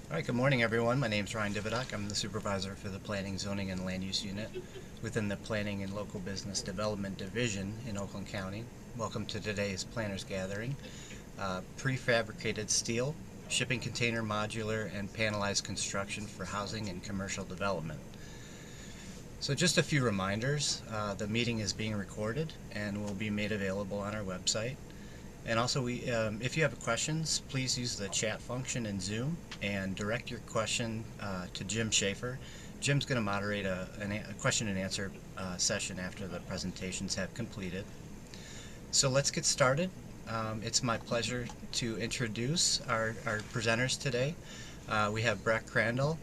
All right, good morning, everyone. My name is Ryan Dividock. I'm the supervisor for the Planning, Zoning, and Land Use Unit within the Planning and Local Business Development Division in Oakland County. Welcome to today's Planners Gathering. Prefabricated steel, shipping container, modular, and panelized construction for housing and commercial development. So just a few reminders. The meeting is being recorded and will be made available on our website. And also, if you have questions, please use the chat function in Zoom and direct your question to Jim Schaefer. Jim's going to moderate a question and answer session after the presentations have completed. So let's get started. It's my pleasure to introduce our presenters today. We have Breck Crandall,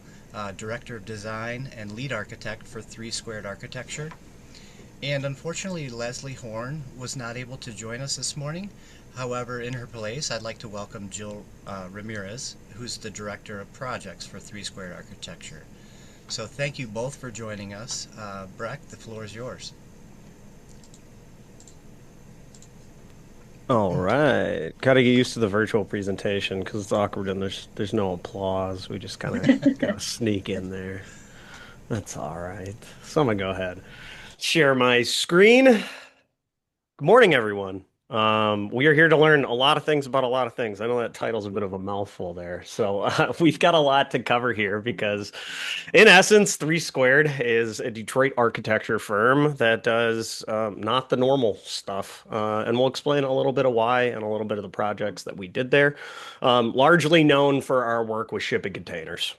Director of Design and Lead Architect for 3 Squared Architecture. And unfortunately, Leslie Horn was not able to join us this morning. However, in her place, I'd like to welcome Jill Ramirez, who's the Director of Projects for 3 Squared Architecture. So thank you both for joining us. Breck, the floor is yours. All right. Got to get used to the virtual presentation because it's awkward and there's no applause. We just kind of got to sneak in there. That's all right. So I'm gonna go ahead. Share my screen. Good morning, everyone. We are here to learn a lot of things about a lot of things. I know that title's a bit of a mouthful there. So we've got a lot to cover here because, in essence, Three Squared is a Detroit architecture firm that does not the normal stuff. And we'll explain a little bit of why and a little bit of the projects that we did there. Largely known for our work with shipping containers.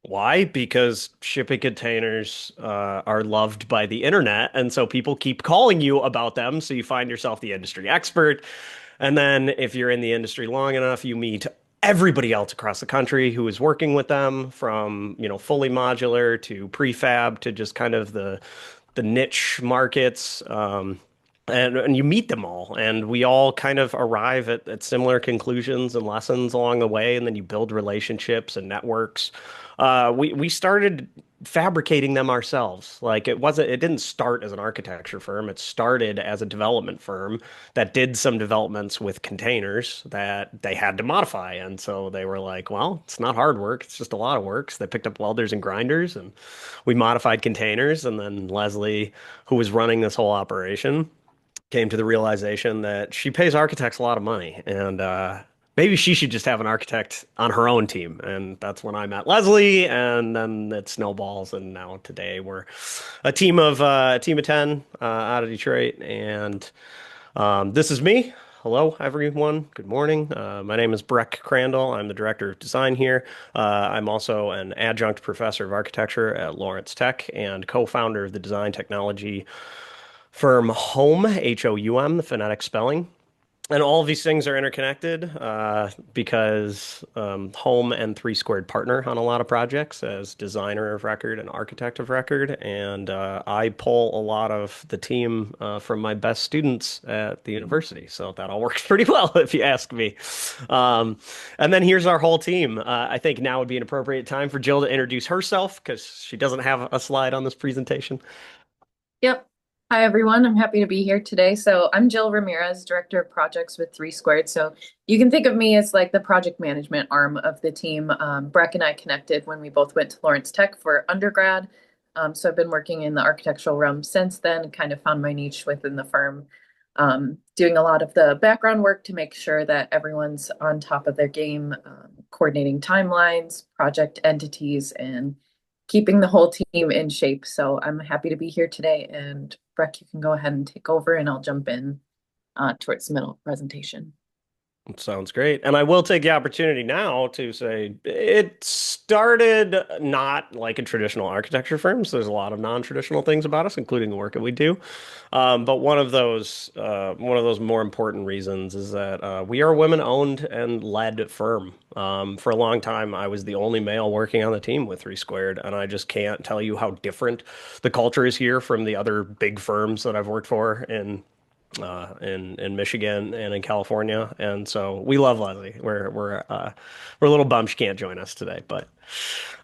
Why? Because shipping containers are loved by the internet, and so people keep calling you about them. So you find yourself the industry expert, and then if you're in the industry long enough, you meet everybody else across the country who is working with them, from fully modular to prefab to just kind of the niche markets. And you meet them all, and we all kind of arrive at similar conclusions and lessons along the way, and then you build relationships and networks. We started fabricating them ourselves. Like it didn't start as an architecture firm. It started as a development firm that did some developments with containers that they had to modify. And so they were like, well, it's not hard work. It's just a lot of work. So they picked up welders and grinders and we modified containers. And then Leslie, who was running this whole operation, came to the realization that she pays architects a lot of money and maybe she should just have an architect on her own team. And that's when I met Leslie, and then it snowballs. And now today we're a team of 10 out of Detroit. And this is me. Hello, everyone. Good morning. My name is Breck Crandall. I'm the director of design here. I'm also an adjunct professor of architecture at Lawrence Tech and co-founder of the design technology firm Home, Houm, the phonetic spelling. And all of these things are interconnected because Home and Three Squared partner on a lot of projects as designer of record and architect of record. And I pull a lot of the team from my best students at the university. So that all works pretty well, if you ask me. Um, and then here's our whole team. I think now would be an appropriate time for Jill to introduce herself because she doesn't have a slide on this presentation. Yep. Hi, everyone. I'm happy to be here today. So I'm Jill Ramirez, Director of Projects with 3 Squared. So you can think of me as like the project management arm of the team. Breck and I connected when we both went to Lawrence Tech for undergrad. So I've been working in the architectural realm since then, kind of found my niche within the firm, doing a lot of the background work to make sure that everyone's on top of their game, coordinating timelines, project entities, and keeping the whole team in shape. So I'm happy to be here today. And Breck, you can go ahead and take over and I'll jump in towards the middle of the presentation. Sounds great. And I will take the opportunity now to say it started not like a traditional architecture firm. So there's a lot of non-traditional things about us, including the work that we do. But one of those more important reasons is that we are a women-owned and led firm. For a long time, I was the only male working on the team with Three Squared, and I just can't tell you how different the culture is here from the other big firms that I've worked for in Michigan and in California, and so we love Leslie. We're a little bummed she can't join us today, but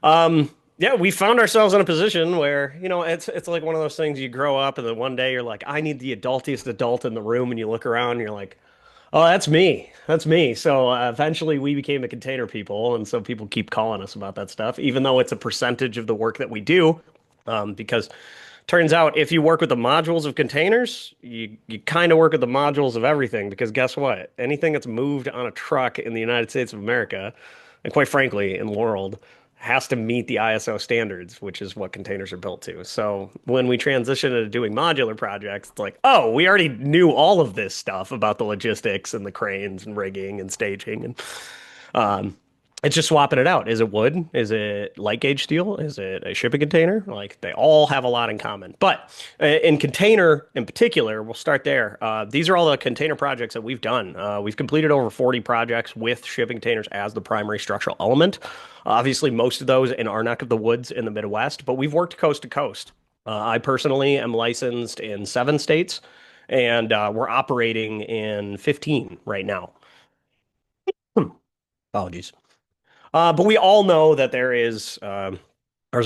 yeah, we found ourselves in a position where it's like one of those things you grow up and then one day you're like, I need the adultiest adult in the room, and you look around and you're like, Oh, that's me. That's me. So eventually we became the container people, and so people keep calling us about that stuff, even though it's a percentage of the work that we do. Because turns out if you work with the modules of containers, you kind of work with the modules of everything. Because guess what? Anything that's moved on a truck in the United States of America, and quite frankly, in the world, has to meet the ISO standards, which is what containers are built to. So when we transition into doing modular projects, it's like, oh, we already knew all of this stuff about the logistics and the cranes and rigging and staging, and um, it's just swapping it out. Is it wood? Is it light gauge steel? Is it a shipping container? Like they all have a lot in common. But in container in particular, we'll start there. These are all the container projects that we've done. We've completed over 40 projects with shipping containers as the primary structural element. Obviously, most of those in our neck of the woods in the Midwest, but we've worked coast to coast. I personally am licensed in 7 states, and we're operating in 15 right now. Apologies. But we all know that there's a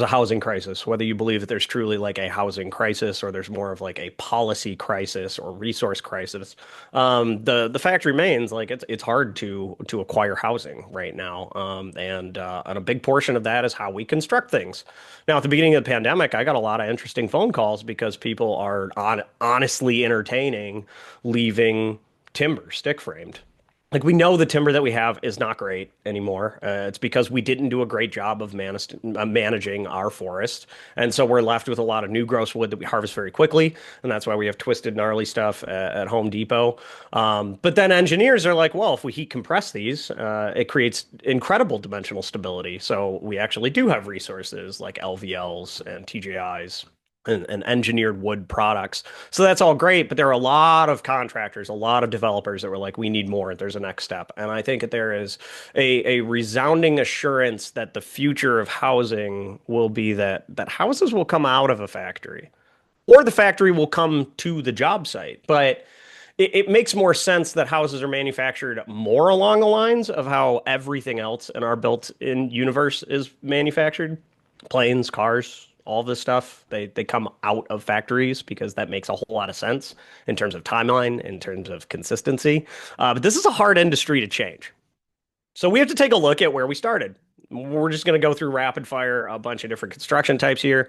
housing crisis, whether you believe that there's truly like a housing crisis or there's more of like a policy crisis or resource crisis. The fact remains like it's hard to acquire housing right now, and a big portion of that is how we construct things. Now, at the beginning of the pandemic, I got a lot of interesting phone calls because people are honestly entertaining leaving timber stick framed. Like we know the timber that we have is not great anymore. It's because we didn't do a great job of managing our forest, and so we're left with a lot of new gross wood that we harvest very quickly, and that's why we have twisted, gnarly stuff at Home Depot. But then engineers are like, well, if we heat compress these, it creates incredible dimensional stability. So we actually do have resources like LVLs and TJIs and engineered wood products. So that's all great, but there are a lot of contractors, a lot of developers that were like, we need more. There's a next step. And I think that there is a resounding assurance that the future of housing will be that houses will come out of a factory or the factory will come to the job site. But it makes more sense that houses are manufactured more along the lines of how everything else in our built-in universe is manufactured. Planes, cars, all this stuff, they come out of factories because that makes a whole lot of sense in terms of timeline, in terms of consistency. But this is a hard industry to change. So we have to take a look at where we started. We're just going to go through rapid fire a bunch of different construction types here.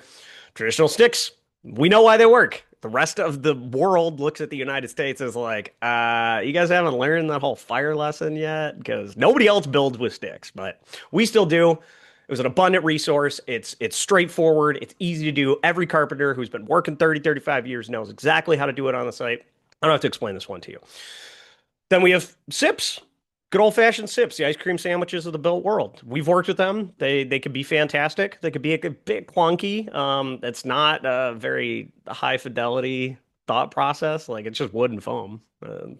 Traditional sticks, we know why they work. The rest of the world looks at the United States as like, you guys haven't learned that whole fire lesson yet? Because nobody else builds with sticks, but we still do. It was an abundant resource. It's straightforward. It's easy to do. Every carpenter who's been working 30, 35 years knows exactly how to do it on the site. I don't have to explain this one to you. Then we have SIPs. Good old fashioned SIPs, the ice cream sandwiches of the built world. We've worked with them. They could be fantastic. They could be a bit clunky. It's not a very high fidelity thought process. Like it's just wood and foam.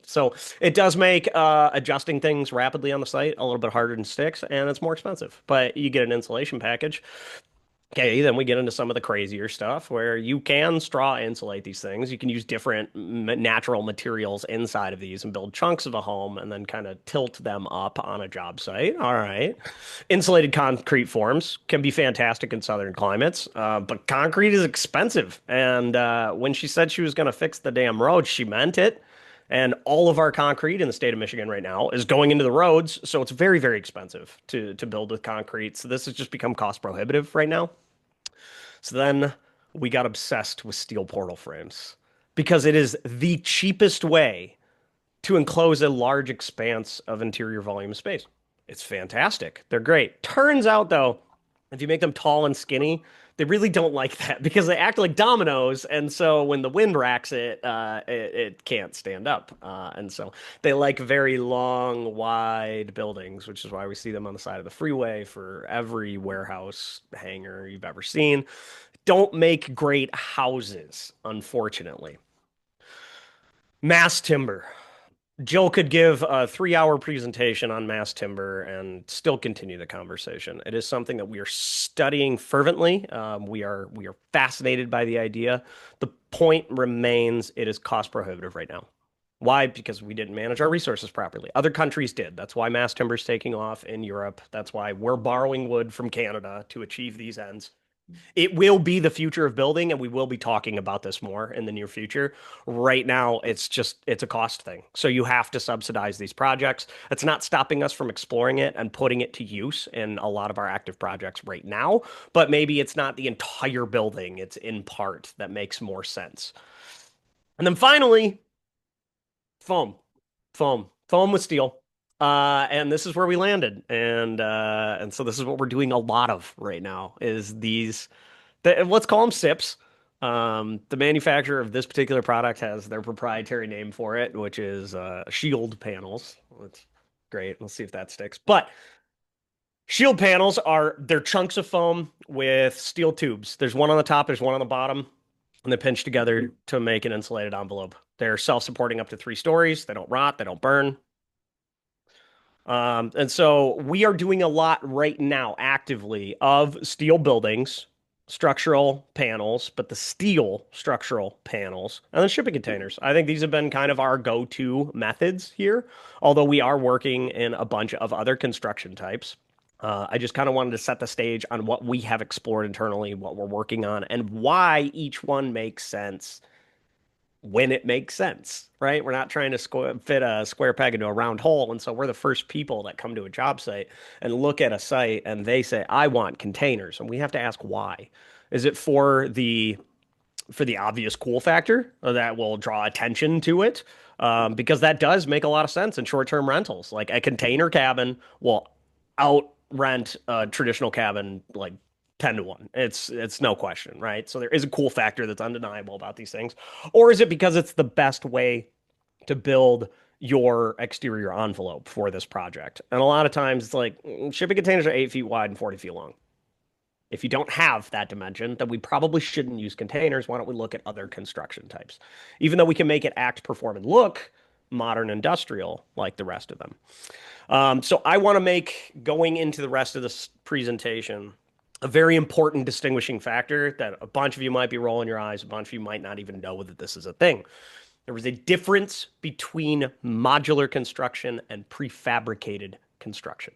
So it does make adjusting things rapidly on the site a little bit harder than sticks, and it's more expensive. But you get an insulation package. Okay, then we get into some of the crazier stuff where you can straw insulate these things. You can use different natural materials inside of these and build chunks of a home and then kind of tilt them up on a job site. All right. Insulated concrete forms can be fantastic in southern climates, but concrete is expensive. And when she said she was going to fix the damn road, she meant it. And all of our concrete in the state of Michigan right now is going into the roads, so it's very, very expensive to build with concrete. So this has just become cost prohibitive right now. So then we got obsessed with steel portal frames because it is the cheapest way to enclose a large expanse of interior volume space. It's fantastic. They're great. Turns out, though, if you make them tall and skinny, they really don't like that because they act like dominoes, and so when the wind racks it, it can't stand up, and so they like very long, wide buildings, which is why we see them on the side of the freeway for every warehouse hangar you've ever seen. Don't make great houses, unfortunately. Mass timber. Jill could give a 3 hour presentation on mass timber and still continue the conversation. It is something that we are studying fervently. We are fascinated by the idea. The point remains it is cost prohibitive right now. Why? Because we didn't manage our resources properly. Other countries did. That's why mass timber is taking off in Europe. That's why we're borrowing wood from Canada to achieve these ends. It will be the future of building, and we will be talking about this more in the near future. Right now, it's a cost thing. So you have to subsidize these projects. It's not stopping us from exploring it and putting it to use in a lot of our active projects right now, but maybe it's not the entire building, it's in part that makes more sense. And then finally, foam. Foam with steel. And this is where we landed. And so this is what we're doing a lot of right now is let's call them SIPs. The manufacturer of this particular product has their proprietary name for it, which is shield panels. That's great. Let's see if that sticks. But shield panels they're chunks of foam with steel tubes. There's one on the top, there's one on the bottom, and they pinch together to make an insulated envelope. They're self-supporting up to 3 stories. They don't rot, they don't burn. And so we are doing a lot right now actively of steel buildings, structural panels, but the steel structural panels, and then shipping containers. I think these have been kind of our go-to methods here, although we are working in a bunch of other construction types. I just kind of wanted to set the stage on what we have explored internally, what we're working on, and why each one makes sense when it makes sense, right? We're not trying to fit a square peg into a round hole. And so we're the first people that come to a job site and look at a site and they say, I want containers. And we have to ask why. Is it for the obvious cool factor that will draw attention to it? Because that does make a lot of sense in short-term rentals. Like a container cabin will out rent a traditional cabin like 10 to 1. It's no question, right? So there is a cool factor that's undeniable about these things. Or is it because it's the best way to build your exterior envelope for this project? And a lot of times it's like shipping containers are 8 feet wide and 40 feet long. If you don't have that dimension, then we probably shouldn't use containers. Why don't we look at other construction types? Even though we can make it act, perform, and look modern industrial like the rest of them. So I want to make going into the rest of this presentation a very important distinguishing factor that a bunch of you might be rolling your eyes, a bunch of you might not even know that this is a thing. There was a difference between modular construction and prefabricated construction.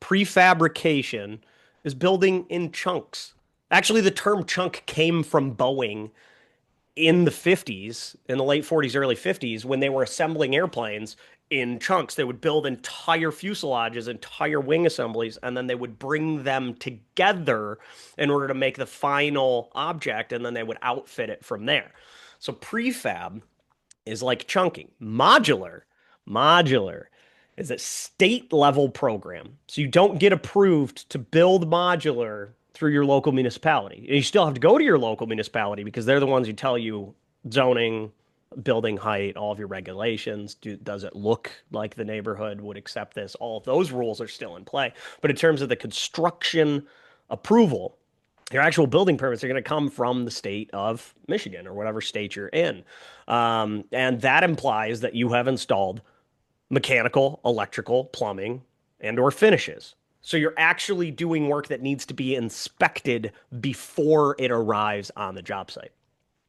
Prefabrication is building in chunks. Actually, the term chunk came from Boeing in the 50s, in the late 40s, early 50s, when they were assembling airplanes in chunks. They would build entire fuselages, entire wing assemblies, and then they would bring them together in order to make the final object, and then they would outfit it from there. So prefab is like chunking. Modular is a state level program. So you don't get approved to build modular through your local municipality. You still have to go to your local municipality because they're the ones who tell you zoning, building height, all of your regulations. Does it look like the neighborhood would accept this? All of those rules are still in play. But in terms of the construction approval, your actual building permits are going to come from the state of Michigan or whatever state you're in. And that implies that you have installed mechanical, electrical, plumbing, and or finishes. So you're actually doing work that needs to be inspected before it arrives on the job site.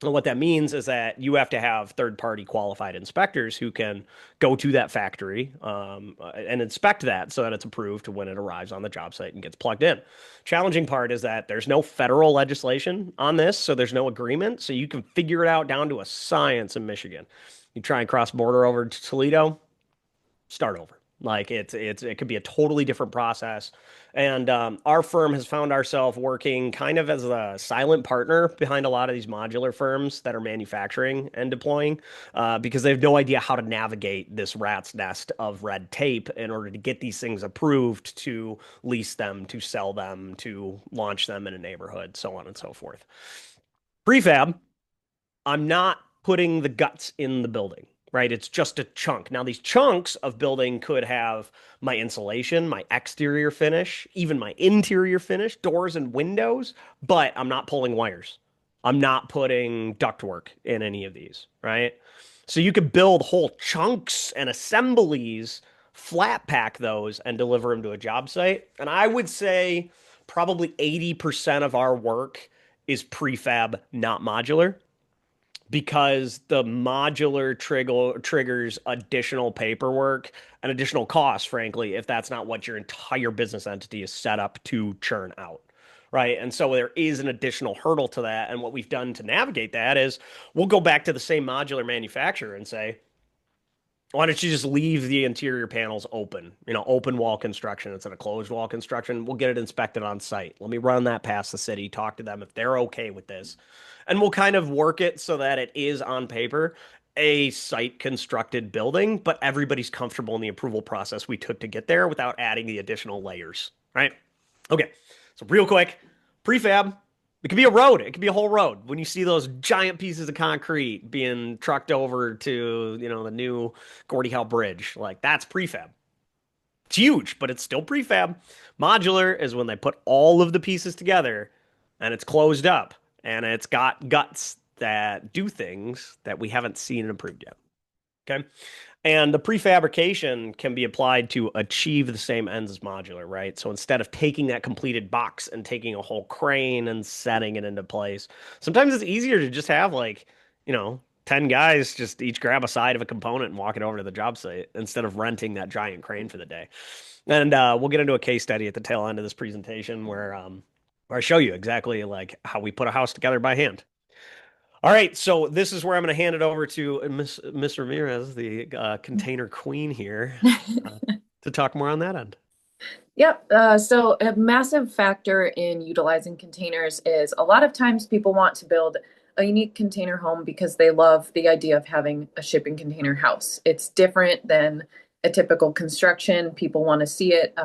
And what that means is that you have to have third-party qualified inspectors who can go to that factory and inspect that so that it's approved when it arrives on the job site and gets plugged in. Challenging part is that there's no federal legislation on this, so there's no agreement. So you can figure it out down to a science in Michigan. You try and cross border over to Toledo, start over. Like it could be a totally different process. And our firm has found ourselves working kind of as a silent partner behind a lot of these modular firms that are manufacturing and deploying because they have no idea how to navigate this rat's nest of red tape in order to get these things approved to lease them, to sell them, to launch them in a neighborhood, so on and so forth. Prefab, I'm not putting the guts in the building, right? It's just a chunk. Now, these chunks of building could have my insulation, my exterior finish, even my interior finish, doors and windows, but I'm not pulling wires. I'm not putting ductwork in any of these, right? So you could build whole chunks and assemblies, flat pack those, and deliver them to a job site. And I would say probably 80% of our work is prefab, not modular because the modular triggers additional paperwork and additional costs, frankly, if that's not what your entire business entity is set up to churn out, right? And so there is an additional hurdle to that. And what we've done to navigate that is we'll go back to the same modular manufacturer and say, why don't you just leave the interior panels open? Open wall construction instead of closed wall construction. We'll get it inspected on site. Let me run that past the city, talk to them if they're okay with this. And we'll kind of work it so that it is on paper a site constructed building, but everybody's comfortable in the approval process we took to get there without adding the additional layers, right? Okay, so real quick, prefab. It could be a road. It could be a whole road. When you see those giant pieces of concrete being trucked over to, the new Gordie Howe Bridge, like that's prefab. It's huge, but it's still prefab. Modular is when they put all of the pieces together and it's closed up and it's got guts that do things that we haven't seen and approved yet. Okay. And the prefabrication can be applied to achieve the same ends as modular, right? So instead of taking that completed box and taking a whole crane and setting it into place, sometimes it's easier to just have 10 guys just each grab a side of a component and walk it over to the job site instead of renting that giant crane for the day. And we'll get into a case study at the tail end of this presentation where I show you exactly like how we put a house together by hand. All right, so this is where I'm going to hand it over to Miss Ramirez, the container queen here, to talk more on that end. Yep. So a massive factor in utilizing containers is a lot of times people want to build a unique container home because they love the idea of having a shipping container house. It's different than a typical construction. People want to see it.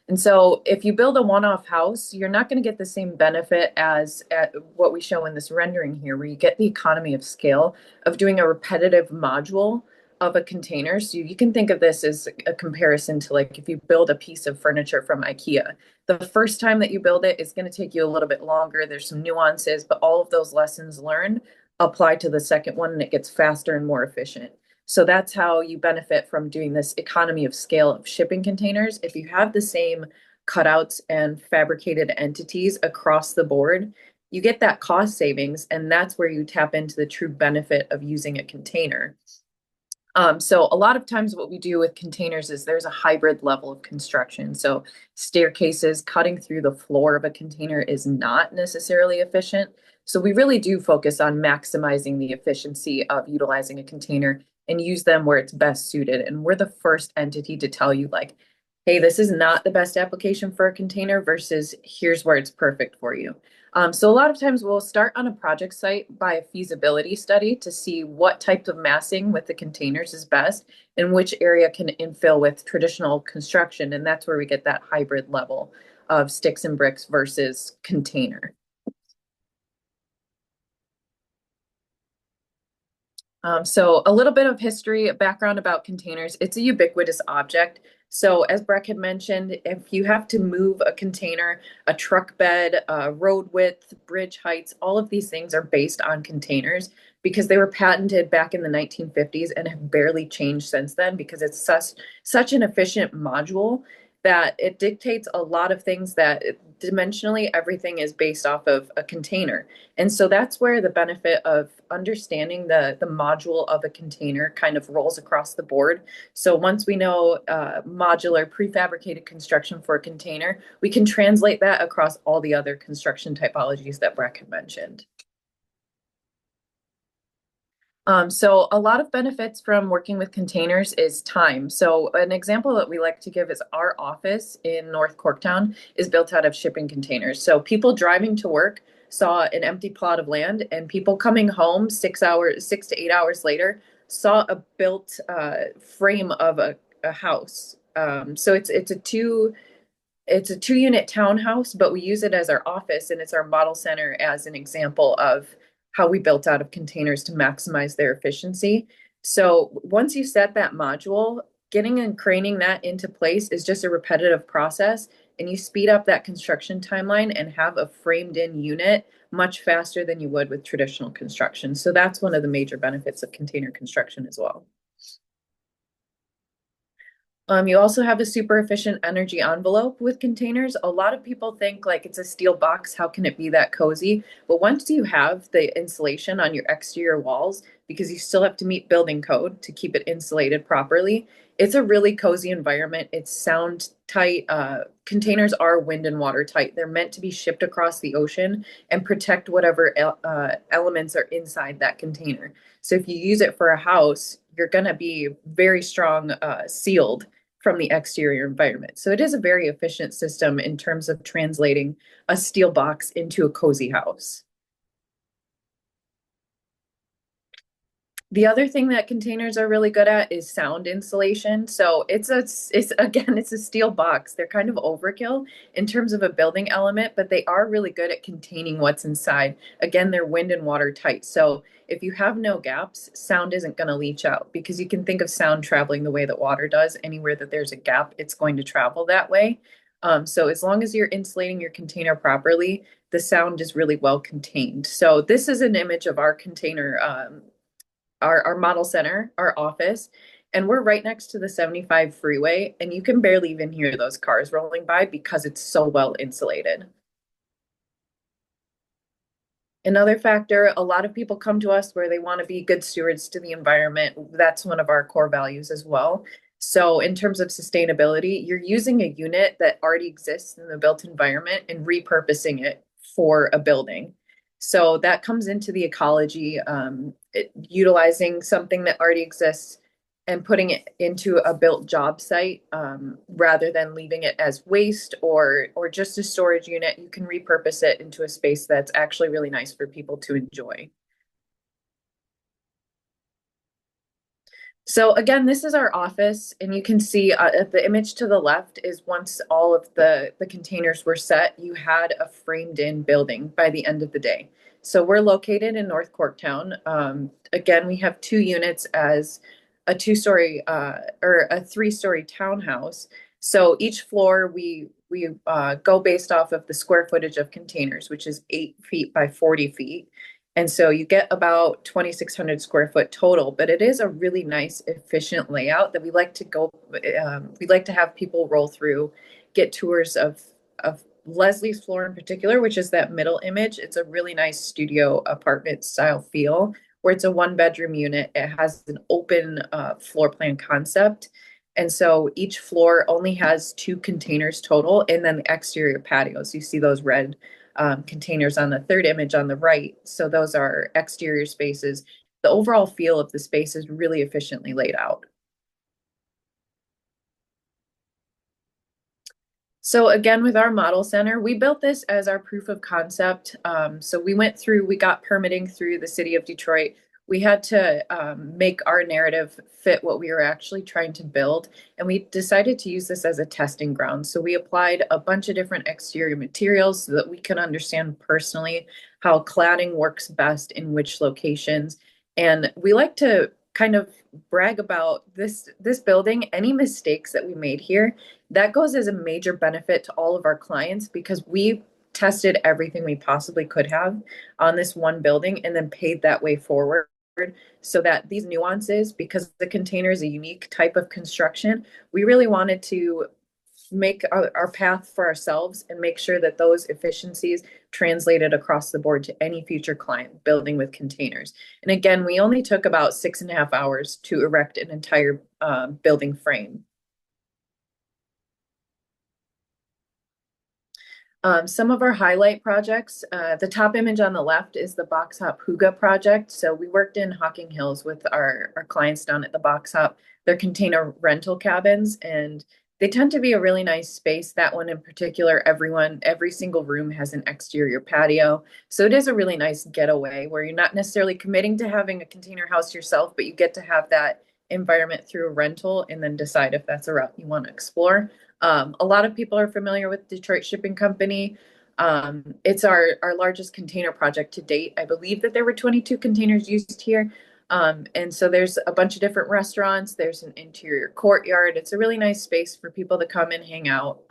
And so if you build a one-off house, you're not going to get the same benefit as at what we show in this rendering here, where you get the economy of scale of doing a repetitive module of a container. So you can think of this as a comparison to like if you build a piece of furniture from IKEA. The first time that you build it, it's going to take you a little bit longer. There's some nuances, but all of those lessons learned apply to the second one and it gets faster and more efficient. So that's how you benefit from doing this economy of scale of shipping containers. If you have the same cutouts and fabricated entities across the board, you get that cost savings, and that's where you tap into the true benefit of using a container. So a lot of times what we do with containers is there's a hybrid level of construction. So staircases, cutting through the floor of a container is not necessarily efficient. So we really do focus on maximizing the efficiency of utilizing a container and use them where it's best suited. And we're the first entity to tell you like, hey, this is not the best application for a container versus here's where it's perfect for you. So a lot of times we'll start on a project site by a feasibility study to see what type of massing with the containers is best and which area can infill with traditional construction. And that's where we get that hybrid level of sticks and bricks versus container. So a little bit of history, a background about containers. It's a ubiquitous object. So as Breck had mentioned, if you have to move a container, a truck bed, road width, bridge heights, all of these things are based on containers because they were patented back in the 1950s and have barely changed since then because it's such an efficient module that it dictates a lot of things that dimensionally everything is based off of a container. And so that's where the benefit of understanding the module of a container kind of rolls across the board. So once we know modular prefabricated construction for a container, we can translate that across all the other construction typologies that Breck had mentioned. So a lot of benefits from working with containers is time. So an example that we like to give is our office in North Corktown is built out of shipping containers. So people driving to work saw an empty plot of land, and people coming home 6 to 8 hours later saw a built frame of a house. So it's a two-unit townhouse, but we use it as our office, and it's our model center as an example of how we built out of containers to maximize their efficiency. So once you set that module, getting and craning that into place is just a repetitive process, and you speed up that construction timeline and have a framed in unit much faster than you would with traditional construction. So that's one of the major benefits of container construction as well. You also have a super efficient energy envelope with containers. A lot of people think like it's a steel box, how can it be that cozy? But once you have the insulation on your exterior walls, because you still have to meet building code to keep it insulated properly, It's a really cozy environment. It's sound tight. Containers are wind and water tight. They're meant to be shipped across the ocean and protect whatever elements are inside that container. So if you use it for a house, you're going to be very strong sealed from the exterior environment. So it is a very efficient system in terms of translating a steel box into a cozy house. The other thing that containers are really good at is sound insulation. So it's a steel box. They're kind of overkill in terms of a building element, but they are really good at containing what's inside. Again, they're wind and water tight. So if you have no gaps, sound isn't going to leach out because you can think of sound traveling the way that water does. Anywhere that there's a gap, it's going to travel that way. So as long as you're insulating your container properly, the sound is really well contained. So this is an image of our container, our model center, our office, and we're right next to the 75 freeway, and you can barely even hear those cars rolling by because it's so well insulated. Another factor, a lot of people come to us where they want to be good stewards to the environment. That's one of our core values as well. So in terms of sustainability, you're using a unit that already exists in the built environment and repurposing it for a building. So that comes into the ecology, utilizing something that already exists and putting it into a built job site, rather than leaving it as waste or just a storage unit. You can repurpose it into a space that's actually really nice for people to enjoy. So again, this is our office, and you can see the image to the left is once all of the containers were set, you had a framed in building by the end of the day. So we're located in North Corktown. Again, we have two units as a two-story or a three-story townhouse. So each floor we go based off of the square footage of containers, which is 8 feet by 40 feet. And so you get about 2,600 square foot total, but it is a really nice, efficient layout that we like to go. We like to have people roll through, get tours of Leslie's floor in particular, which is that middle image. It's a really nice studio apartment style feel, where it's a one bedroom unit. It has an open floor plan concept. And so each floor only has two containers total, and then the exterior patios. You see those red containers on the third image on the right. So those are exterior spaces. The overall feel of the space is really efficiently laid out. So again, with our model center, we built this as our proof of concept. So we got permitting through the city of Detroit. We had to make our narrative fit what we were actually trying to build. And we decided to use this as a testing ground. So we applied a bunch of different exterior materials so that we could understand personally how cladding works best in which locations. And we like to kind of brag about this building. Any mistakes that we made here, that goes as a major benefit to all of our clients because we tested everything we possibly could have on this one building and then paid that way forward so that these nuances, because the container is a unique type of construction, we really wanted to make our path for ourselves and make sure that those efficiencies translated across the board to any future client building with containers. And again, we only took about 6.5 hours to erect an entire building frame. Some of our highlight projects, the top image on the left is the Box Hop Huga project. So we worked in Hocking Hills with our clients down at the Box Hop. They're container rental cabins, and they tend to be a really nice space. That one in particular, every single room has an exterior patio. So it is a really nice getaway where you're not necessarily committing to having a container house yourself, but you get to have that environment through a rental and then decide if that's a route you want to explore. A lot of people are familiar with Detroit Shipping Company. It's our largest container project to date. I believe that there were 22 containers used here. And so there's a bunch of different restaurants. There's an interior courtyard. It's a really nice space for people to come and hang out.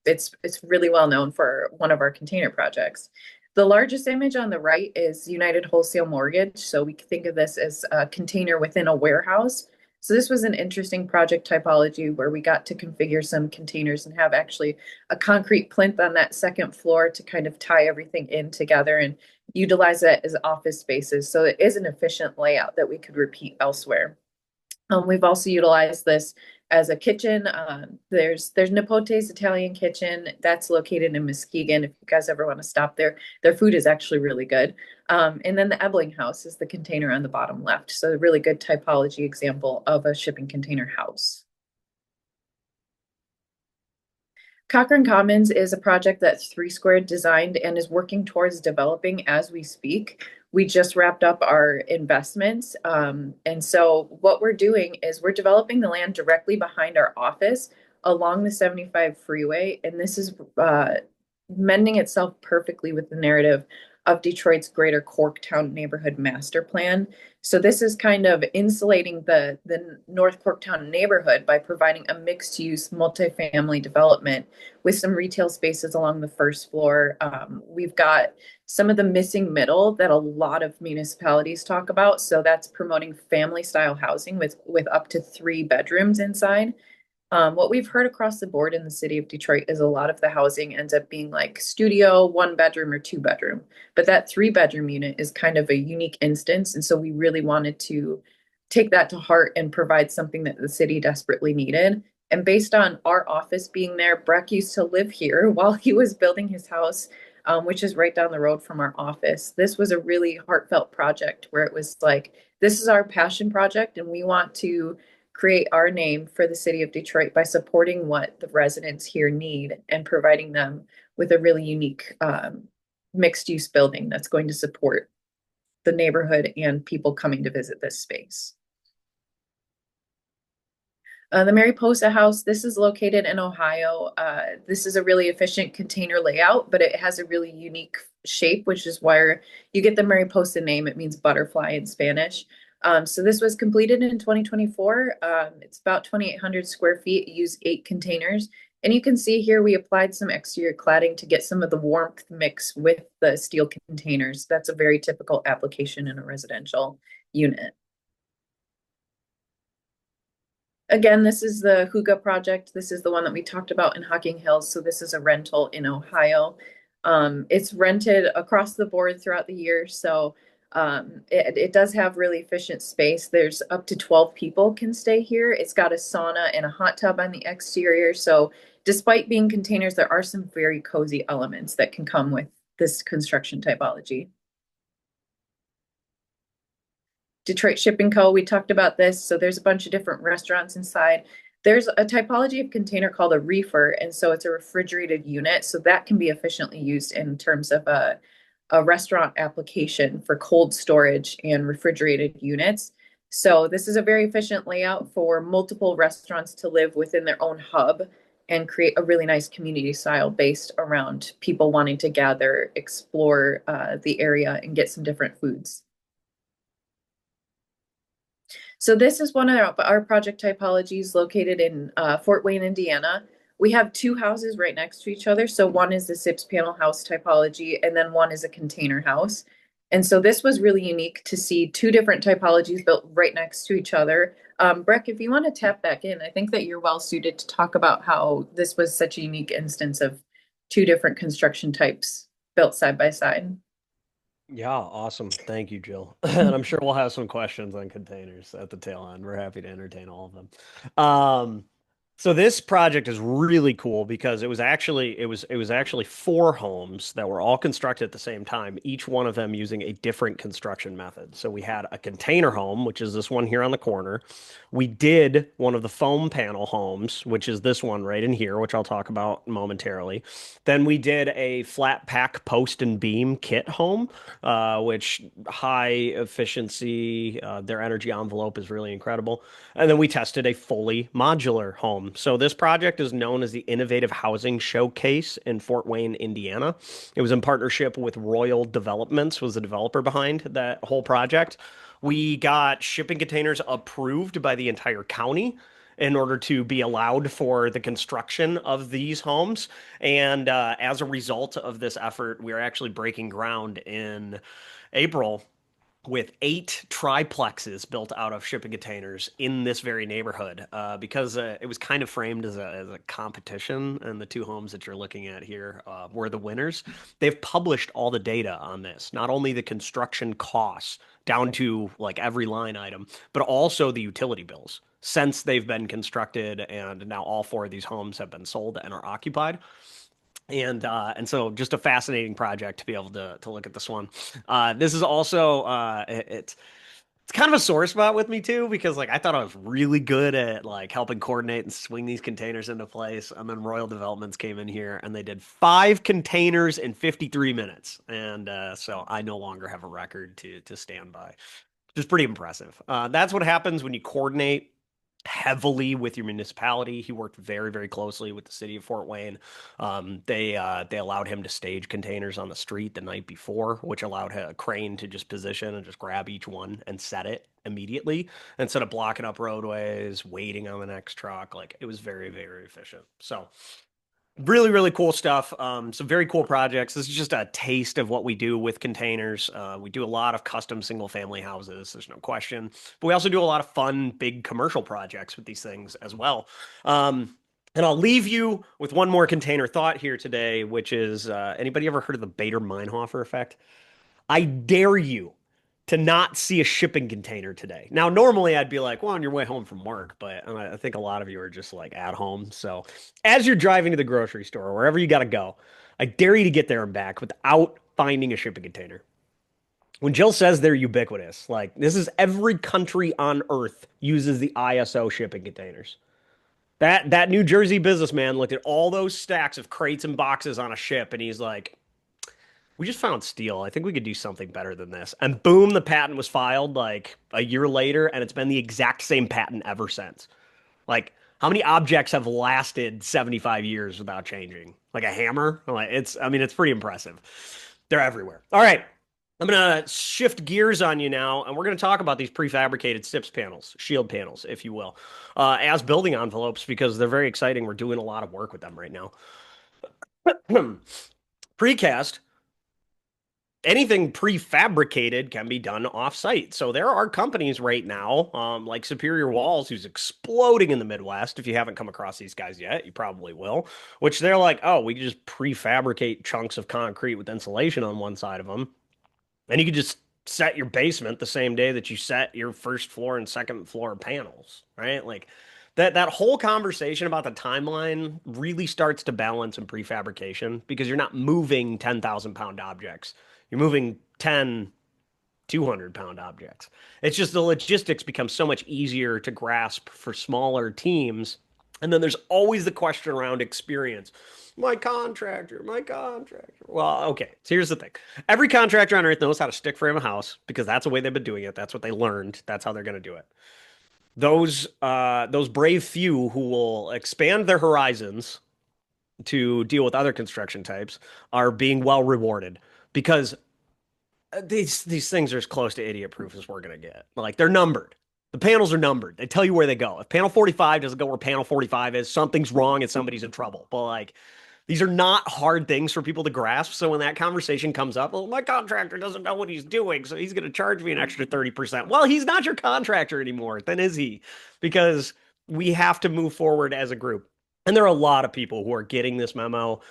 It's really well known for one of our container projects. The largest image on the right is United Wholesale Mortgage. So we can think of this as a container within a warehouse. So this was an interesting project typology where we got to configure some containers and have actually a concrete plinth on that second floor to kind of tie everything in together and utilize it as office spaces. So it is an efficient layout that we could repeat elsewhere. We've also utilized this as a kitchen. There's Nipote's Italian Kitchen that's located in Muskegon. If you guys ever want to stop there, their food is actually really good. And then the Ebling House is the container on the bottom left. So a really good typology example of a shipping container house. Cochrane Commons is a project that Three Squared designed and is working towards developing as we speak. We just wrapped up our investments. And so what we're doing is we're developing the land directly behind our office along the 75 freeway. And this is mending itself perfectly with the narrative of Detroit's greater Corktown neighborhood master plan. So this is kind of insulating the North Corktown neighborhood by providing a mixed use multifamily development with some retail spaces along the first floor. We've got some of the missing middle that a lot of municipalities talk about. So that's promoting family style housing with up to 3 bedrooms inside. What we've heard across the board in the city of Detroit is a lot of the housing ends up being like studio, 1 bedroom or 2 bedroom. But that 3 bedroom unit is kind of a unique instance. And so we really wanted to take that to heart and provide something that the city desperately needed. And based on our office being there, Breck used to live here while he was building his house, which is right down the road from our office. This was a really heartfelt project where it was like, this is our passion project, and we want to create our name for the city of Detroit by supporting what the residents here need and providing them with a really unique mixed use building that's going to support the neighborhood and people coming to visit this space. The Mariposa House, this is located in Ohio. This is a really efficient container layout, but it has a really unique shape, which is where you get the Mariposa name. It means butterfly in Spanish. So this was completed in 2024. It's about 2,800 square feet, use 8 containers. And you can see here we applied some exterior cladding to get some of the warmth mix with the steel containers. That's a very typical application in a residential unit. Again, this is the Huga project. This is the one that we talked about in Hocking Hills. So this is a rental in Ohio. It's rented across the board throughout the year. So it does have really efficient space. There's up to 12 people can stay here. It's got a sauna and a hot tub on the exterior. So despite being containers, there are some very cozy elements that can come with this construction typology. Detroit Shipping Co. We talked about this. So there's a bunch of different restaurants inside. There's a typology of container called a reefer. And so it's a refrigerated unit. So that can be efficiently used in terms of a restaurant application for cold storage and refrigerated units. So this is a very efficient layout for multiple restaurants to live within their own hub and create a really nice community style based around people wanting to gather, explore the area and get some different foods. So this is one of our project typologies located in Fort Wayne, Indiana. We have 2 houses right next to each other. So one is the SIPS panel house typology, and then one is a container house. And so this was really unique to see 2 different typologies built right next to each other. Breck, if you want to tap back in, I think that you're well suited to talk about how this was such a unique instance of 2 different construction types built side by side. Yeah, awesome. Thank you, Jill. And I'm sure we'll have some questions on containers at the tail end. We're happy to entertain all of them. So this project is really cool because it was actually 4 homes that were all constructed at the same time, each one of them using a different construction method. So we had a container home, which is this one here on the corner. We did one of the foam panel homes, which is this one right in here, which I'll talk about momentarily. Then we did a flat pack post and beam kit home, which high efficiency, their energy envelope is really incredible. And then we tested a fully modular home. So this project is known as the Innovative Housing Showcase in Fort Wayne, Indiana. It was in partnership with Royal Developments, was the developer behind that whole project. We got shipping containers approved by the entire county in order to be allowed for the construction of these homes. And as a result of this effort, we're actually breaking ground in April with 8 triplexes built out of shipping containers in this very neighborhood because it was kind of framed as a competition, and the 2 homes that you're looking at here were the winners. They've published all the data on this, not only the construction costs down to like every line item, but also the utility bills. since they've been constructed, and now all four of these homes have been sold and are occupied. And so just a fascinating project to be able to look at this one. This is also it's kind of a sore spot with me too, because like I thought I was really good at like helping coordinate and swing these containers into place. And then Royal Developments came in here and they did 5 containers in 53 minutes. And so I no longer have a record to stand by, which is pretty impressive. That's what happens when you coordinate heavily with your municipality. He worked very, very closely with the city of Fort Wayne. They allowed him to stage containers on the street the night before, which allowed a crane to just position and just grab each one and set it immediately instead of blocking up roadways, waiting on the next truck. Like it was very, very efficient. So really, really cool stuff. Some very cool projects. This is just a taste of what we do with containers. We do a lot of custom single family houses, there's no question. But we also do a lot of fun, big commercial projects with these things as well. And I'll leave you with one more container thought here today, which is anybody ever heard of the Bader-Meinhof effect? I dare you to not see a shipping container today. Now, normally I'd be like, well, on your way home from work, but I think a lot of you are just like at home. So as you're driving to the grocery store, wherever you got to go, I dare you to get there and back without finding a shipping container. When Jill says they're ubiquitous, like this is every country on earth uses the ISO shipping containers. That New Jersey businessman looked at all those stacks of crates and boxes on a ship and he's like, we just found steel. I think we could do something better than this. And boom, the patent was filed like a year later, and it's been the exact same patent ever since. Like, how many objects have lasted 75 years without changing? Like a hammer? Like I mean, it's pretty impressive. They're everywhere. All right. I'm going to shift gears on you now, and we're going to talk about these prefabricated SIPS panels, shield panels, if you will, as building envelopes because they're very exciting. We're doing a lot of work with them right now. Precast, anything prefabricated can be done off-site. So there are companies right now, like Superior Walls, who's exploding in the Midwest. If you haven't come across these guys yet, you probably will. Which they're like, oh, we can just prefabricate chunks of concrete with insulation on one side of them, and you could just set your basement the same day that you set your first floor and second floor panels, right? Like that whole conversation about the timeline really starts to balance in prefabrication because you're not moving 10,000-pound objects. You're moving 10, 200-pound objects. It's just the logistics become so much easier to grasp for smaller teams. And then there's always the question around experience. My contractor, my contractor. Well, okay. So here's the thing. Every contractor on earth knows how to stick frame a house because that's the way they've been doing it. That's what they learned. That's how they're going to do it. Those brave few who will expand their horizons to deal with other construction types are being well rewarded because these things are as close to idiot proof as we're gonna get. Like they're numbered. The panels are numbered. They tell you where they go. If panel 45 doesn't go where panel 45 is, something's wrong and somebody's in trouble. But like these are not hard things for people to grasp. So when that conversation comes up, well, my contractor doesn't know what he's doing, so he's going to charge me an extra 30%. Well, he's not your contractor anymore. Then is he? Because we have to move forward as a group. And there are a lot of people who are getting this memo.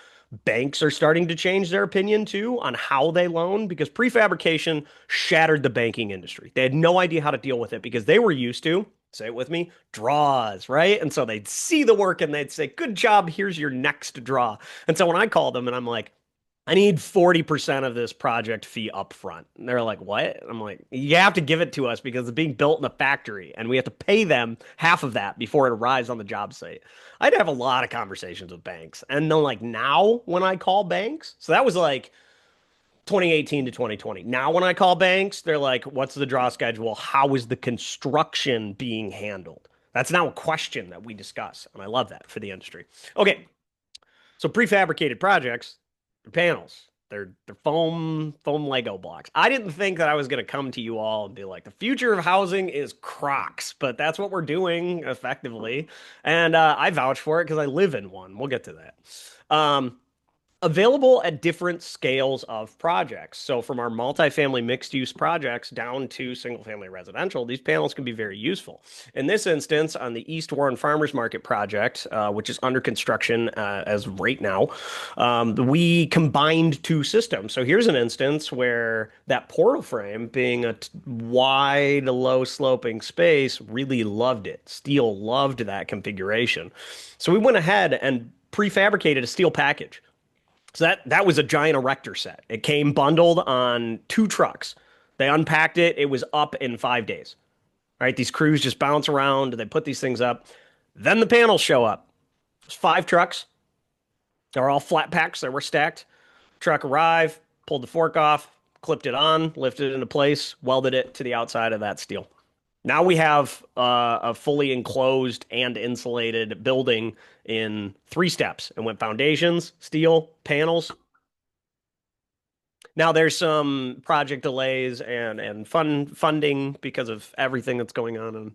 Banks are starting to change their opinion too on how they loan because prefabrication shattered the banking industry. They had no idea how to deal with it because they were used to, say it with me, draws, right? And so they'd see the work and they'd say, good job, here's your next draw. And so when I call them and I'm like, I need 40% of this project fee up front. And they're like, what? And I'm like, you have to give it to us because it's being built in a factory and we have to pay them half of that before it arrives on the job site. I'd have a lot of conversations with banks. And then like now when I call banks, so that was like 2018 to 2020. Now when I call banks, they're like, what's the draw schedule? How is the construction being handled? That's now a question that we discuss. And I love that for the industry. Okay. So prefabricated projects, they're panels. They're foam Lego blocks. I didn't think that I was going to come to you all and be like, the future of housing is Crocs, but that's what we're doing effectively. And I vouch for it because I live in one. We'll get to that. available at different scales of projects. So from our multifamily mixed use projects down to single family residential, these panels can be very useful. In this instance, on the East Warren Farmers Market project, which is under construction as of right now, we combined two systems. So here's an instance where that portal frame, being a wide, low sloping space, really loved it. Steel loved that configuration. So we went ahead and prefabricated a steel package. So that was a giant erector set. It came bundled on two trucks. They unpacked it. It was up in 5 days. Right? These crews just bounce around. They put these things up. Then the panels show up. There's 5 trucks. They're all flat packs. They were stacked. Truck arrived, pulled the fork off, clipped it on, lifted it into place, welded it to the outside of that steel. Now we have a fully enclosed and insulated building in 3 steps. It went foundations, steel, panels. Now there's some project delays and funding because of everything that's going on in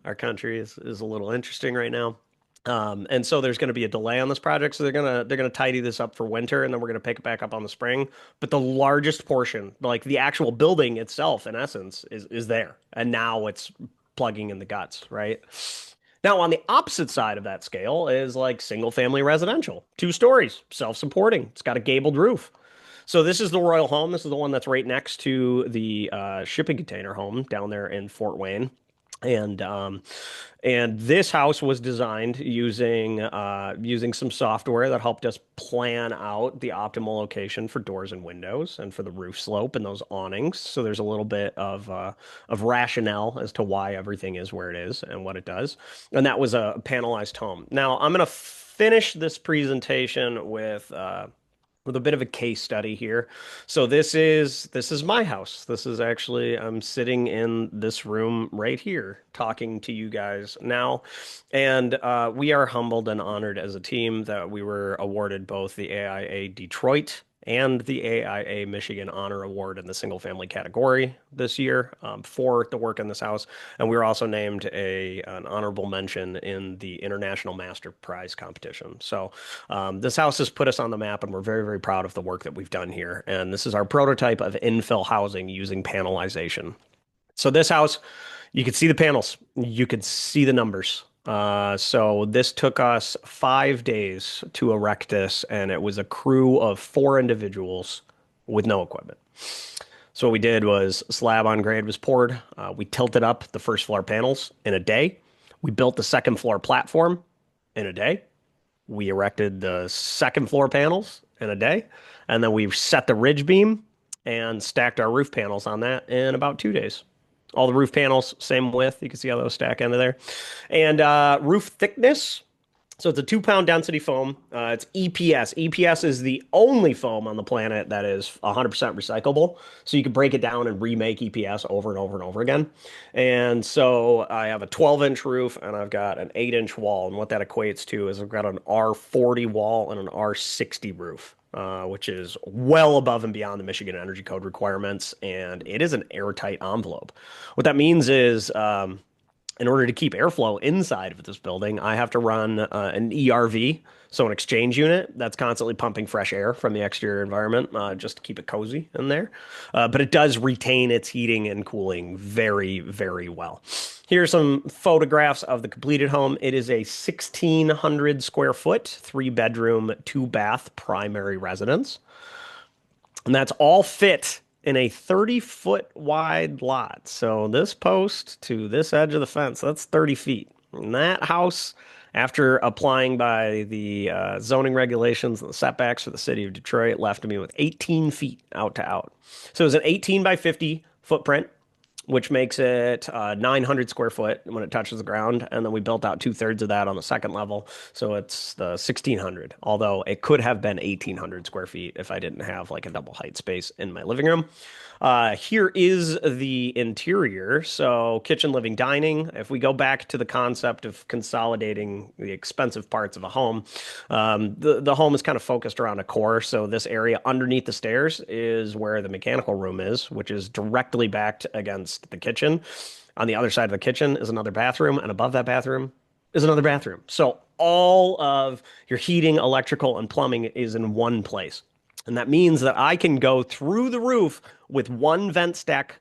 our country is a little interesting right now. And so there's going to be a delay on this project. So they're gonna tidy this up for winter, and then we're gonna pick it back up on the spring. But the largest portion, like the actual building itself, in essence, is there, and now it's plugging in the guts, right? Now on the opposite side of that scale is like single family residential, 2 stories, self-supporting. It's got a gabled roof. So this is the Royal Home. This is the one that's right next to the shipping container home down there in Fort Wayne. And this house was designed using some software that helped us plan out the optimal location for doors and windows and for the roof slope and those awnings. So there's a little bit of rationale as to why everything is where it is and what it does. And that was a panelized home. Now I'm going to finish this presentation with a bit of a case study here. So this is my house. This is actually, I'm sitting in this room right here talking to you guys now. And we are humbled and honored as a team that we were awarded both the AIA Detroit and the AIA Michigan Honor Award in the single family category this year for the work in this house. And we were also named an honorable mention in the International Master Prize competition. So this house has put us on the map, and we're very, very proud of the work that we've done here. And this is our prototype of infill housing using panelization. So this house, you can see the panels, you can see the numbers. So this took us 5 days to erect this, and it was a crew of 4 individuals with no equipment. So what we did was slab on grade was poured. We tilted up the first floor panels in a day. We built the second floor platform in a day. We erected the second floor panels in a day. And then we set the ridge beam and stacked our roof panels on that in about 2 days. All the roof panels, same width. You can see how those stack into there. And roof thickness. So it's a 2-pound density foam. It's EPS. EPS is the only foam on the planet that is 100% recyclable. So you can break it down and remake EPS over and over and over again. And so I have a 12-inch roof, and I've got an 8-inch wall. And what that equates to is I've got an R40 wall and an R60 roof. Which is well above and beyond the Michigan Energy Code requirements, and it is an airtight envelope. What that means is, in order to keep airflow inside of this building, I have to run an ERV, so an exchange unit that's constantly pumping fresh air from the exterior environment, just to keep it cozy in there. But it does retain its heating and cooling very, very well. Here are some photographs of the completed home. It is a 1,600 square foot, 3-bedroom, 2-bath primary residence. And that's all fit in a 30-foot wide lot. So this post to this edge of the fence, that's 30 feet. And that house, after applying by the zoning regulations and the setbacks for the city of Detroit, left me with 18 feet out to out. So it was an 18 by 50 footprint, which makes it 900 square foot when it touches the ground. And then we built out 2/3 of that on the second level. So it's the 1,600, although it could have been 1,800 square feet if I didn't have like a double height space in my living room. Here is the interior. So kitchen, living, dining. If we go back to the concept of consolidating the expensive parts of a home, the home is kind of focused around a core. So this area underneath the stairs is where the mechanical room is, which is directly backed against the kitchen. On the other side of the kitchen is another bathroom, and above that bathroom is another bathroom. So all of your heating, electrical, and plumbing is in one place. And that means that I can go through the roof with one vent stack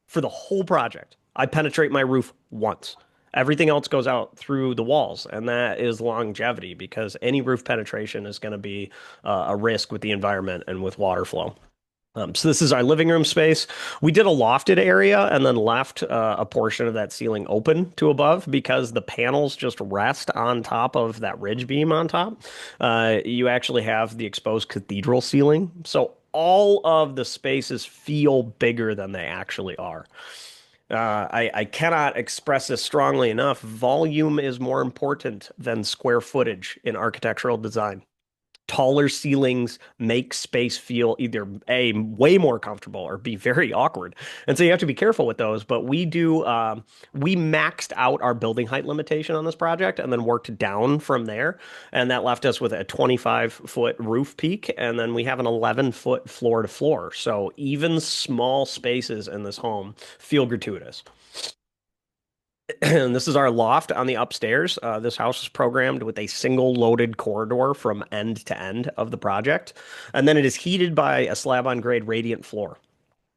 for the whole project. I penetrate my roof once. Everything else goes out through the walls, and that is longevity because any roof penetration is going to be a risk with the environment and with water flow. So this is our living room space. We did a lofted area and then left a portion of that ceiling open to above because the panels just rest on top of that ridge beam on top. You actually have the exposed cathedral ceiling. So all of the spaces feel bigger than they actually are. I cannot express this strongly enough. Volume is more important than square footage in architectural design. Taller ceilings make space feel either A, way more comfortable or B, very awkward. And so you have to be careful with those. But we maxed out our building height limitation on this project and then worked down from there. And that left us with a 25-foot roof peak. And then we have an 11-foot floor to floor. So even small spaces in this home feel gratuitous. And this is our loft on the upstairs. This house is programmed with a single loaded corridor from end to end of the project. And then it is heated by a slab on grade radiant floor.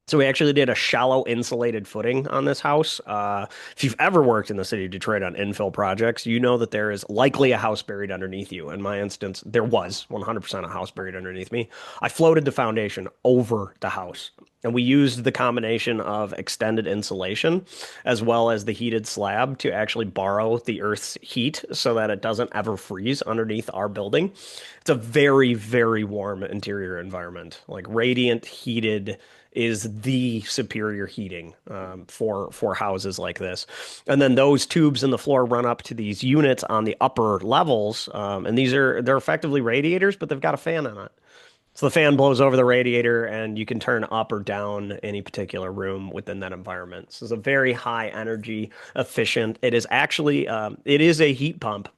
So we actually did a shallow insulated footing on this house. If you've ever worked in the city of Detroit on infill projects, you know that there is likely a house buried underneath you. In my instance, there was 100% a house buried underneath me. I floated the foundation over the house. And we used the combination of extended insulation as well as the heated slab to actually borrow the Earth's heat so that it doesn't ever freeze underneath our building. It's a very, very warm interior environment, like radiant heated is the superior heating for houses like this. And then those tubes in the floor run up to these units on the upper levels, and they're effectively radiators, but they've got a fan on it. So the fan blows over the radiator, and you can turn up or down any particular room within that environment. So it's a very high energy efficient. It is actually it is a heat pump,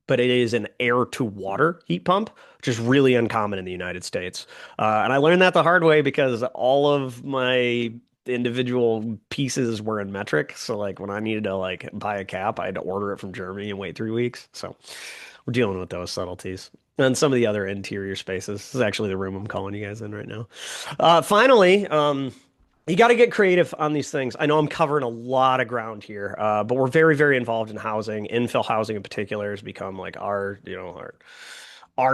but it is an air to water heat pump, which is really uncommon in the United States. And I learned that the hard way because all of my individual pieces were in metric. So like when I needed to like buy a cap, I had to order it from Germany and wait 3 weeks. So we're dealing with those subtleties. And some of the other interior spaces. This is actually the room I'm calling you guys in right now. Finally, you got to get creative on these things. I know I'm covering a lot of ground here, but we're very, very involved in housing. Infill housing in particular has become like our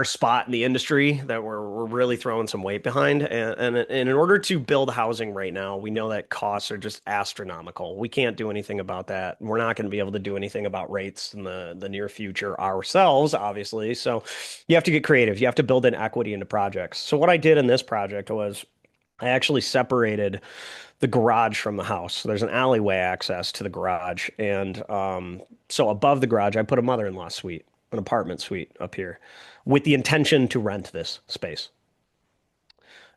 spot in the industry that we're really throwing some weight behind. And in order to build housing right now, we know that costs are just astronomical. We can't do anything about that. We're not going to be able to do anything about rates in the near future ourselves, obviously. So you have to get creative. You have to build in equity into projects. So what I did in this project was I actually separated the garage from the house. So there's an alleyway access to the garage. And so above the garage, I put a mother-in-law suite, an apartment suite up here with the intention to rent this space.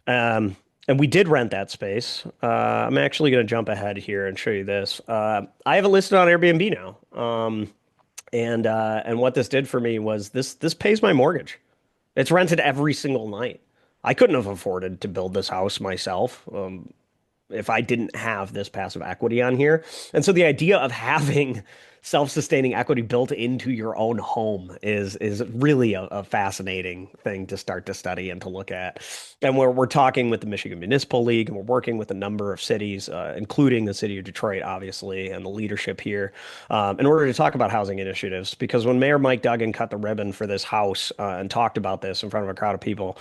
And we did rent that space. I'm actually going to jump ahead here and show you this. I have it listed on Airbnb now. And what this did for me was this pays my mortgage. It's rented every single night. I couldn't have afforded to build this house myself. If I didn't have this passive equity on here. And so the idea of having self-sustaining equity built into your own home is really a fascinating thing to start to study and to look at. And we're talking with the Michigan Municipal League, and we're working with a number of cities, including the city of Detroit, obviously, and the leadership here, in order to talk about housing initiatives. Because when Mayor Mike Duggan cut the ribbon for this house and talked about this in front of a crowd of people,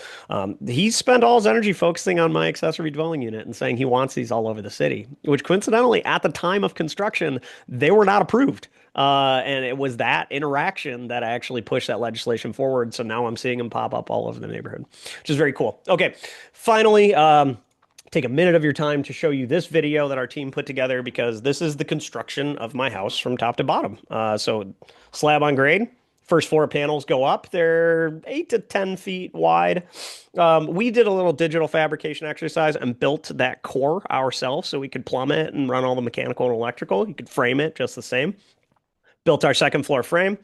he spent all his energy focusing on my accessory dwelling unit and saying he wants these all over the city, which coincidentally, at the time of construction, they were not approved. And it was that interaction that actually pushed that legislation forward. So now I'm seeing them pop up all over the neighborhood, which is very cool. Okay, finally, take a minute of your time to show you this video that our team put together because this is the construction of my house from top to bottom. So slab on grade. First floor panels go up. They're 8 to 10 feet wide. We did a little digital fabrication exercise and built that core ourselves so we could plumb it and run all the mechanical and electrical. You could frame it just the same. Built our second floor frame.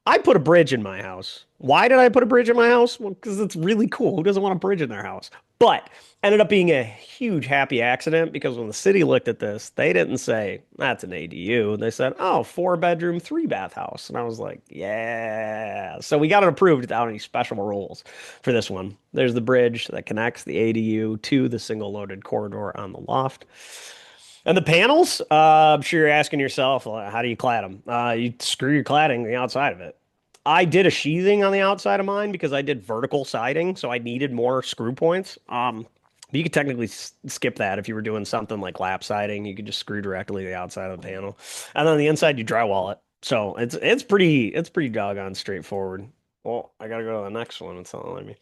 I put a bridge in my house. Why did I put a bridge in my house? Well, because it's really cool. Who doesn't want a bridge in their house? But ended up being a huge happy accident because when the city looked at this, they didn't say that's an ADU. They said, oh, 4 bedroom, 3 bath house. And I was like, yeah. So we got it approved without any special rules for this one. There's the bridge that connects the ADU to the single loaded corridor on the loft. And the panels, I'm sure you're asking yourself, well, how do you clad them? You screw your cladding the outside of it. I did a sheathing on the outside of mine because I did vertical siding, so I needed more screw points. But you could technically skip that if you were doing something like lap siding. You could just screw directly to the outside of the panel, and then on the inside you drywall it. So it's pretty doggone straightforward. Well, I gotta go to the next one. It's not letting me.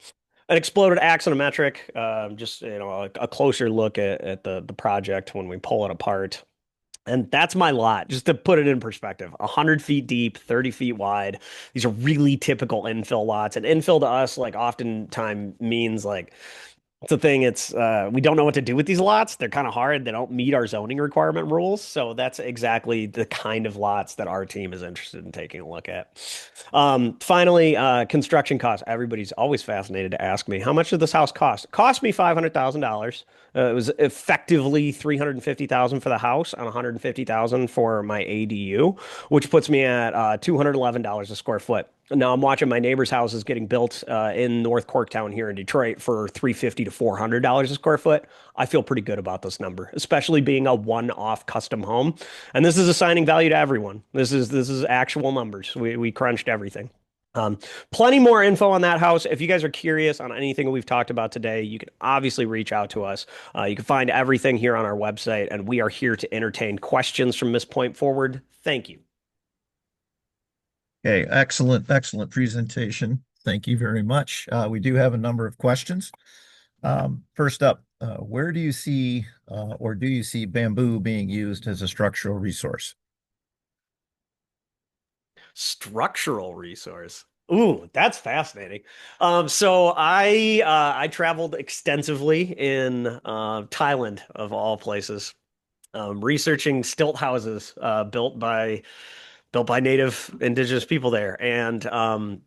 An exploded axonometric, just a closer look at the project when we pull it apart. And that's my lot, just to put it in perspective. 100 feet deep, 30 feet wide. These are really typical infill lots. And infill to us, like, oftentimes means like it's a thing. It's we don't know what to do with these lots. They're kind of hard. They don't meet our zoning requirement rules. So that's exactly the kind of lots that our team is interested in taking a look at. Finally, construction costs. Everybody's always fascinated to ask me, how much did this house cost? It cost me $500,000. It was effectively 350,000 for the house and 150,000 for my ADU, which puts me at $211 a square foot. Now I'm watching my neighbor's house is getting built in North Corktown here in Detroit for $350 to $400 a square foot. I feel pretty good about this number, especially being a one-off custom home. And this is assigning value to everyone. This is actual numbers. We crunched everything. Um, Plenty more info on that house. If you guys are curious on anything we've talked about today, you can obviously reach out to us. You can find everything here on our website, and we are here to entertain questions from this point forward. Thank you. Okay, excellent presentation. Thank you very much. We do have a number of questions. First up, where do you see or do you see bamboo being used as a structural resource? Structural resource. Ooh, that's fascinating. So I traveled extensively in Thailand of all places, researching stilt houses built by native indigenous people there. And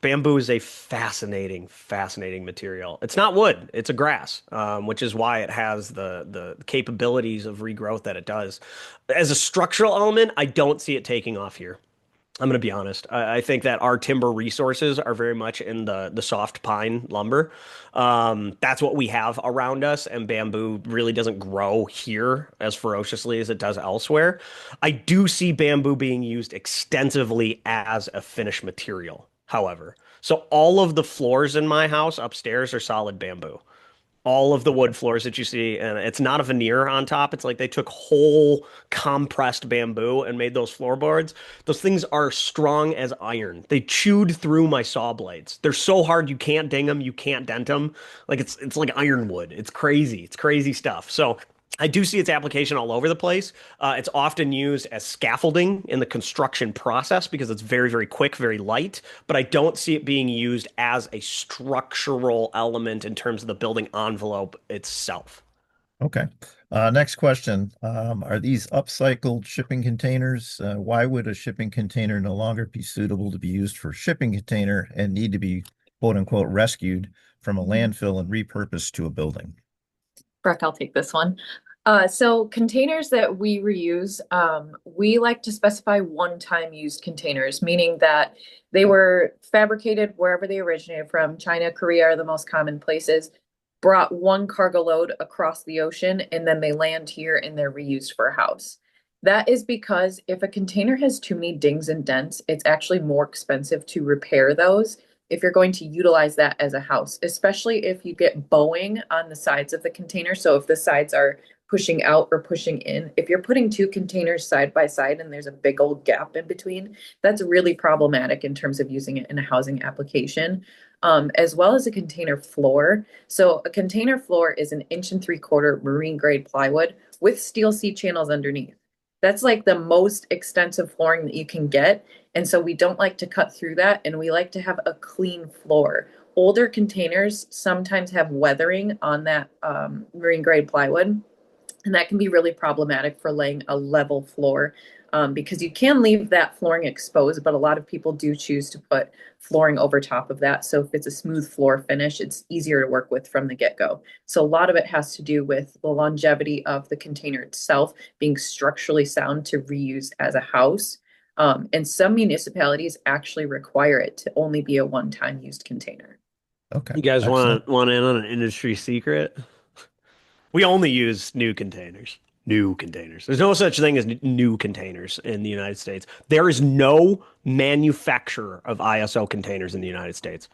bamboo is a fascinating material. It's not wood, it's a grass, which is why it has the capabilities of regrowth that it does. As a structural element, I don't see it taking off here. I'm going to be honest. I think that our timber resources are very much in the soft pine lumber. That's what we have around us, and bamboo really doesn't grow here as ferociously as it does elsewhere. I do see bamboo being used extensively as a finish material, however. So all of the floors in my house upstairs are solid bamboo, all of the wood floors that you see, and it's not a veneer on top. It's like they took whole compressed bamboo and made those floorboards. Those things are strong as iron. They chewed through my saw blades. They're so hard you can't ding them, you can't dent them. Like it's like ironwood. It's crazy. It's crazy stuff. So I do see its application all over the place. It's often used as scaffolding in the construction process because it's very, very quick, very light, but I don't see it being used as a structural element in terms of the building envelope itself. Okay. Next question. Are these upcycled shipping containers? Why would a shipping container no longer be suitable to be used for shipping container and need to be quote unquote rescued from a landfill and repurposed to a building? Brooke, I'll take this one. So containers that we reuse, we like to specify one-time used containers, meaning that they were fabricated wherever they originated from. China, Korea are the most common places, brought one cargo load across the ocean, and then they land here and they're reused for a house. That is because if a container has too many dings and dents, it's actually more expensive to repair those if you're going to utilize that as a house, especially if you get bowing on the sides of the container. So if the sides are pushing out or pushing in, if you're putting two containers side by side and there's a big old gap in between, that's really problematic in terms of using it in a housing application, as well as a container floor. So a container floor is 1.75 inch marine grade plywood with steel seat channels underneath. That's like the most extensive flooring that you can get. And so we don't like to cut through that, and we like to have a clean floor. Older containers sometimes have weathering on that marine grade plywood, and that can be really problematic for laying a level floor. because you can leave that flooring exposed, but a lot of people do choose to put flooring over top of that. So if it's a smooth floor finish, it's easier to work with from the get-go. So a lot of it has to do with the longevity of the container itself being structurally sound to reuse as a house. And some municipalities actually require it to only be a one-time used container. Okay, You guys excellent. want in on an industry secret? We only use new containers. New containers. There's no such thing as new containers in the United States. There is no manufacturer of ISO containers in the United States.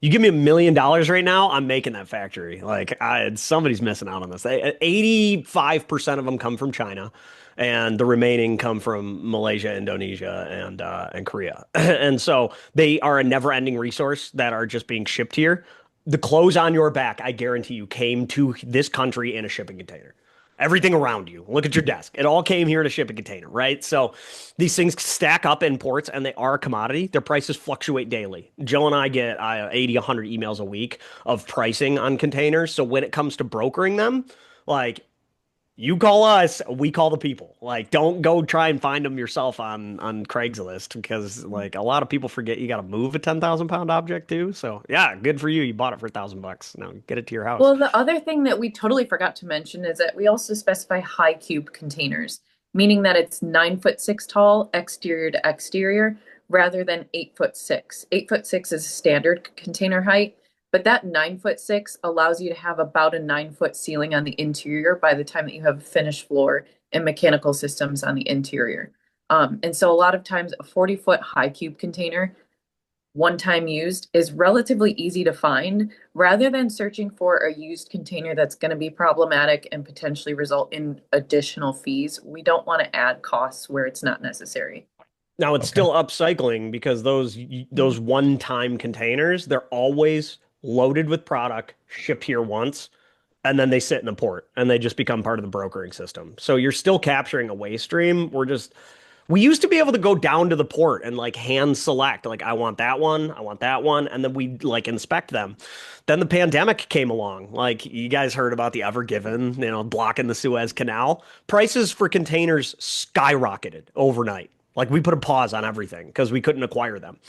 You give me $1 million right now, I'm making that factory. Like somebody's missing out on this. 85% of them come from China, and the remaining come from Malaysia, Indonesia, and Korea. And so they are a never-ending resource that are just being shipped here. The clothes on your back, I guarantee you, came to this country in a shipping container. Everything around you. Look at your desk. It all came here in a shipping container, right? So these things stack up in ports and they are a commodity. Their prices fluctuate daily. Jill and I get 80, 100 emails a week of pricing on containers. So when it comes to brokering them, like you call us, we call the people. Like, don't go try and find them yourself on Craigslist because like a lot of people forget you got to move a 10,000 pound object too. So yeah, good for you. You bought it for $1,000. Now get it to your house. Well, the other thing that we totally forgot to mention is that we also specify high cube containers, meaning that it's 9'6" tall, exterior to exterior, rather than 8'6". 8'6" is standard container height, but that 9'6" allows you to have about a 9-foot ceiling on the interior by the time that you have a finished floor and mechanical systems on the interior. And so a lot of times a 40-foot high cube container, one time used, is relatively easy to find rather than searching for a used container that's going to be problematic and potentially result in additional fees. We don't want to add costs where it's not necessary. Now it's Okay. still upcycling because those one-time containers, they're always loaded with product, shipped here once, and then they sit in the port and they just become part of the brokering system. So you're still capturing a waste stream. We used to be able to go down to the port and like hand select, like I want that one, I want that one, and then we like inspect them. Then the pandemic came along. Like you guys heard about the Ever Given, blocking the Suez Canal. Prices for containers skyrocketed overnight. Like we put a pause on everything because we couldn't acquire them.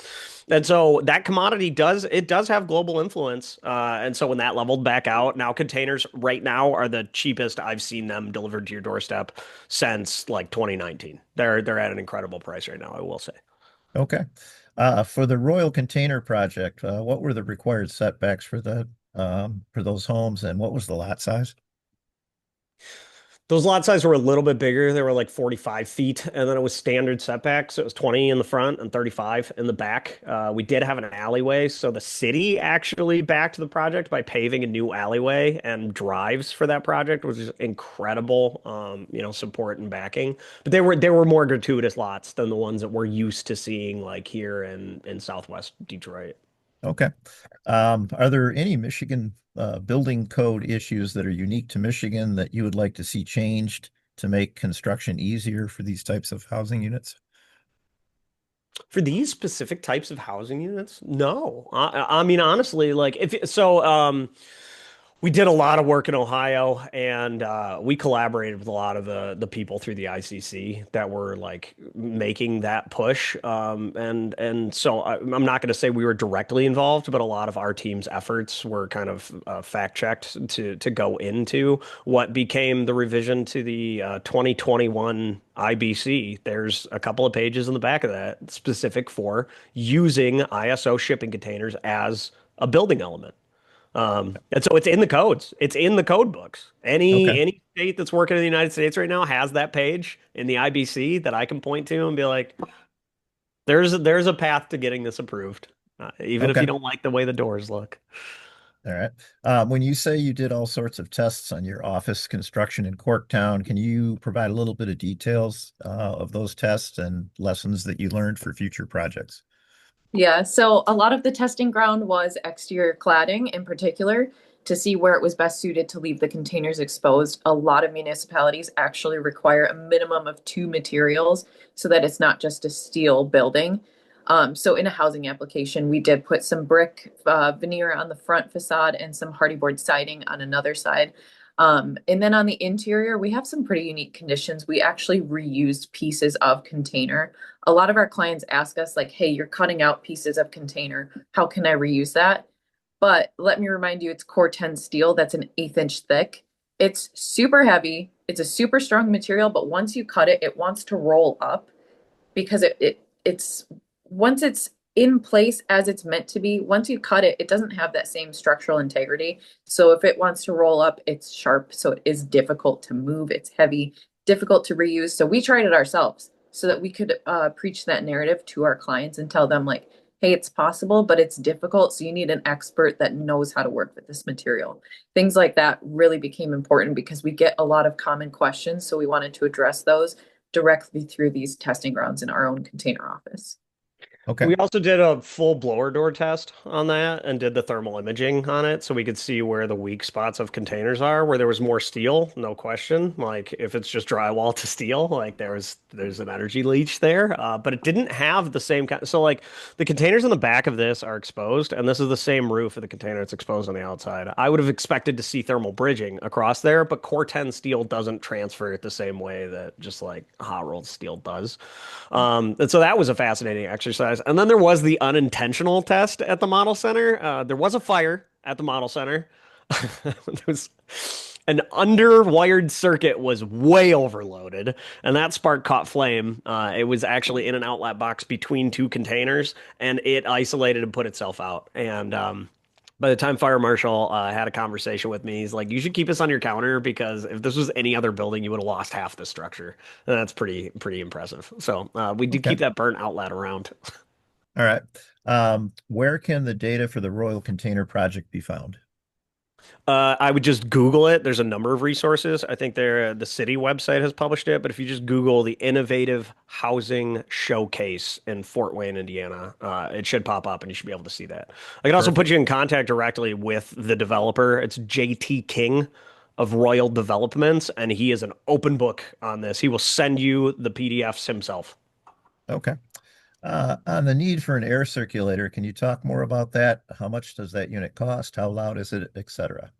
And so that commodity does have global influence. And so when that leveled back out, now containers right now are the cheapest I've seen them delivered to your doorstep since like 2019. They're at an incredible price right now, I will say. Okay. For the Royal Container Project, what were the required setbacks for those homes, and what was the lot size? Those lot sizes were a little bit bigger. They were like 45 feet, and then it was standard setbacks. So it was 20 in the front and 35 in the back. We did have an alleyway, so the city actually backed the project by paving a new alleyway and drives for that project, which is incredible, support and backing. But they were more gratuitous lots than the ones that we're used to seeing like here in Southwest Detroit. Okay. Are there any Michigan building code issues that are unique to Michigan that you would like to see changed to make construction easier for these types of housing units? For these specific types of housing units, no. I mean, honestly, like if so, we did a lot of work in Ohio, and we collaborated with a lot of the people through the ICC that were like making that push. And so I'm not going to say we were directly involved, but a lot of our team's efforts were kind of fact checked to go into what became the revision to the 2021 IBC. There's a couple of pages in the back of that specific for using ISO shipping containers as a building element. And so it's in the codes. It's in the code books. Okay. Any state that's working in the United States right now has that page in the IBC that I can point to and be like, there's a path to getting this approved, even if Okay. you don't like the way the doors look. All right. When you say you did all sorts of tests on your office construction in Corktown, can you provide a little bit of details of those tests and lessons that you learned for future projects? Yeah, so a lot of the testing ground was exterior cladding in particular to see where it was best suited to leave the containers exposed. A lot of municipalities actually require a minimum of two materials so that it's not just a steel building. So in a housing application, we did put some brick veneer on the front facade and some hardy board siding on another side. And then on the interior, we have some pretty unique conditions. We actually reused pieces of container. A lot of our clients ask us like, hey, you're cutting out pieces of container. How can I reuse that? But let me remind you, it's core 10 steel that's an 1/8 inch thick. It's super heavy. It's a super strong material, but once you cut it, it wants to roll up because it's once it's in place as it's meant to be, once you cut it, it doesn't have that same structural integrity. So if it wants to roll up, it's sharp. So it is difficult to move. It's heavy, difficult to reuse. So we tried it ourselves so that we could preach that narrative to our clients and tell them like, hey, it's possible, but it's difficult. So you need an expert that knows how to work with this material. Things like that really became important because we get a lot of common questions. So we wanted to address those directly through these testing grounds in our own container office. Okay. We also did a full blower door test on that and did the thermal imaging on it so we could see where the weak spots of containers are, where there was more steel, no question. Like if it's just drywall to steel, like there's an energy leach there. But it didn't have the same kind. So like the containers in the back of this are exposed, and this is the same roof of the container that's exposed on the outside. I would have expected to see thermal bridging across there, but core 10 steel doesn't transfer it the same way that just like hot rolled steel does. And so that was a fascinating exercise. And then there was the unintentional test at the model center. There was a fire at the model center. There was an underwired circuit was way overloaded, and that spark caught flame. It was actually in an outlet box between two containers, and it isolated and put itself out. And by the time fire marshal had a conversation with me, he's like, "You should keep this on your counter because if this was any other building, you would have lost half the structure." And that's pretty impressive. So we did Okay. keep that burnt outlet around. All right. Where can the data for the Royal Container Project be found? I would just Google it. There's a number of resources. I think the city website has published it, but if you just Google the Innovative Housing Showcase in Fort Wayne, Indiana, it should pop up and you should be able to see that. I can also put Perfect. you in contact directly with the developer. It's JT King of Royal Developments, and he is an open book on this. He will send you the PDFs himself. Okay. On the need for an air circulator, can you talk more about that? How much does that unit cost? How loud is it, etc.?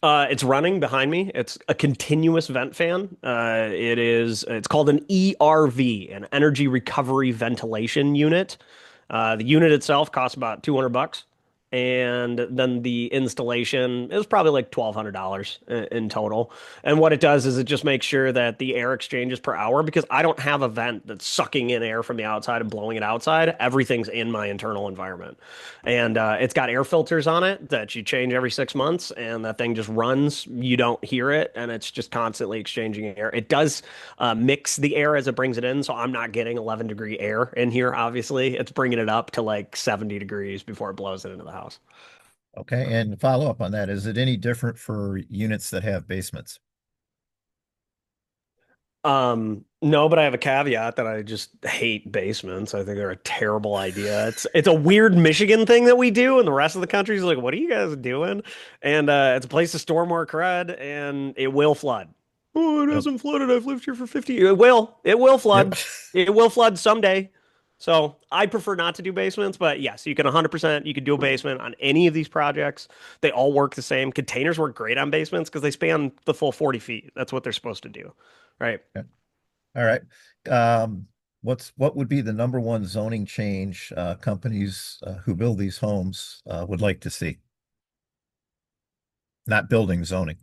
It's running behind me. It's a continuous vent fan. It's called an ERV, an energy recovery ventilation unit. The unit itself costs about 200 bucks. And then the installation is probably like $1,200 in total. And what it does is it just makes sure that the air exchanges per hour, because I don't have a vent that's sucking in air from the outside and blowing it outside. Everything's in my internal environment. And it's got air filters on it that you change every 6 months, and that thing just runs. You don't hear it, and it's just constantly exchanging air. It does mix the air as it brings it in, so I'm not getting 11-degree air in here, obviously. It's bringing it up to like 70 degrees before it blows it into the house. Okay. And follow up on that, is it any different for units that have basements? No, but I have a caveat that I just hate basements. I think they're a terrible idea. It's a weird Michigan thing that we do, and the rest of the country's like, "What are you guys doing?" And it's a place to store more crud, and it will flood. Oh, it Yep. hasn't flooded. I've lived here for 50 years. It will. It will Yep. flood. It will flood someday. So I prefer not to do basements, but yes, you can 100%, you can do a basement on any of these projects. They all work the same. Containers work great on basements because they span the full 40 feet. That's what they're supposed to do. Right. Okay. All right. Um, what would be the number one zoning change companies who build these homes would like to see? Not building, zoning.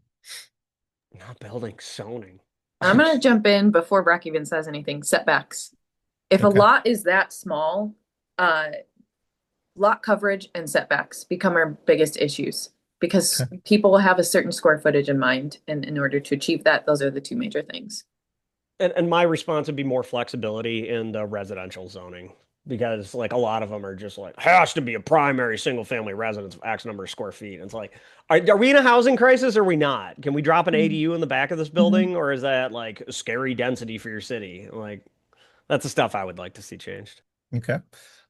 Not building, zoning. I'm going to jump in before Brock even says anything. Setbacks. If a Okay. lot is that small, uh, lot coverage and setbacks become our biggest issues because Okay. people will have a certain square footage in mind. And in order to achieve that, those are the two major things. And my response would be more flexibility in the residential zoning because like a lot of them are just like has to be a primary single family residence of X number of square feet. And it's like, are we in a housing crisis or are we not? Can we drop an ADU in the back of this Mhm. building, or is that like scary density for your city? Like that's the stuff I would like to see changed. Okay.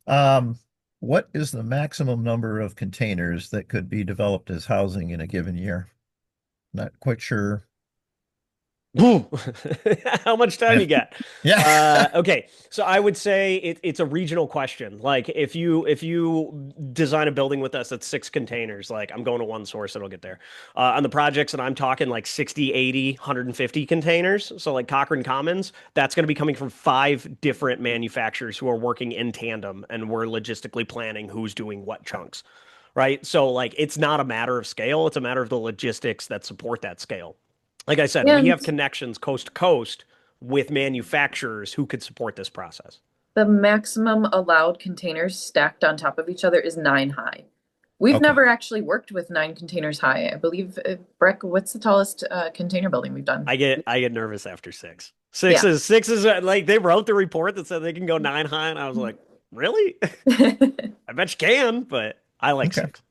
Um, what is the maximum number of containers that could be developed as housing in a given year? Not quite sure. Boom. How much time Yeah. you got? Yeah. Okay, so I would say it's a regional question. Like if you design a building with us that's 6 containers, like I'm going to one source, it'll get there. On the projects that I'm talking like 60, 80, 150 containers. So like Cochrane Commons, that's going to be coming from 5 different manufacturers who are working in tandem, and we're logistically planning who's doing what chunks. Right? So like it's not a matter of scale, it's a matter of the logistics that support that scale. Like I said, we And have connections coast to coast with manufacturers who could support this process. the maximum allowed containers stacked on top of each other is 9 high. We've Okay. never actually worked with 9 containers high. I believe, Breck, what's the tallest container building we've done? I get nervous after six. Six Yeah. is six is like they wrote the report that said they can go 9 high, and I was like, really? I bet you can, but I like Okay. six.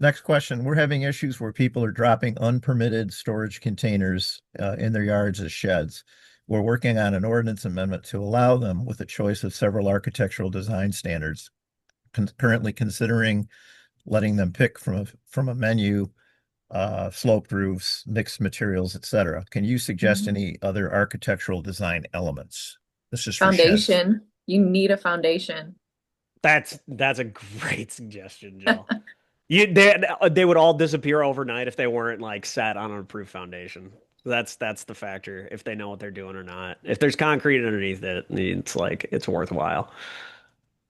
Next question. We're having issues where people are dropping unpermitted storage containers in their yards as sheds. We're working on an ordinance amendment to allow them with a choice of several architectural design standards. Currently considering letting them pick from a menu, sloped roofs, mixed materials, etc. Can you suggest any other architectural design elements? This is for sheds. Foundation. You need a foundation. That's a great suggestion, Jill. They would all disappear overnight if they weren't like set on an approved foundation. That's the factor. If they know what they're doing or not. If there's concrete underneath it, it's like it's worthwhile.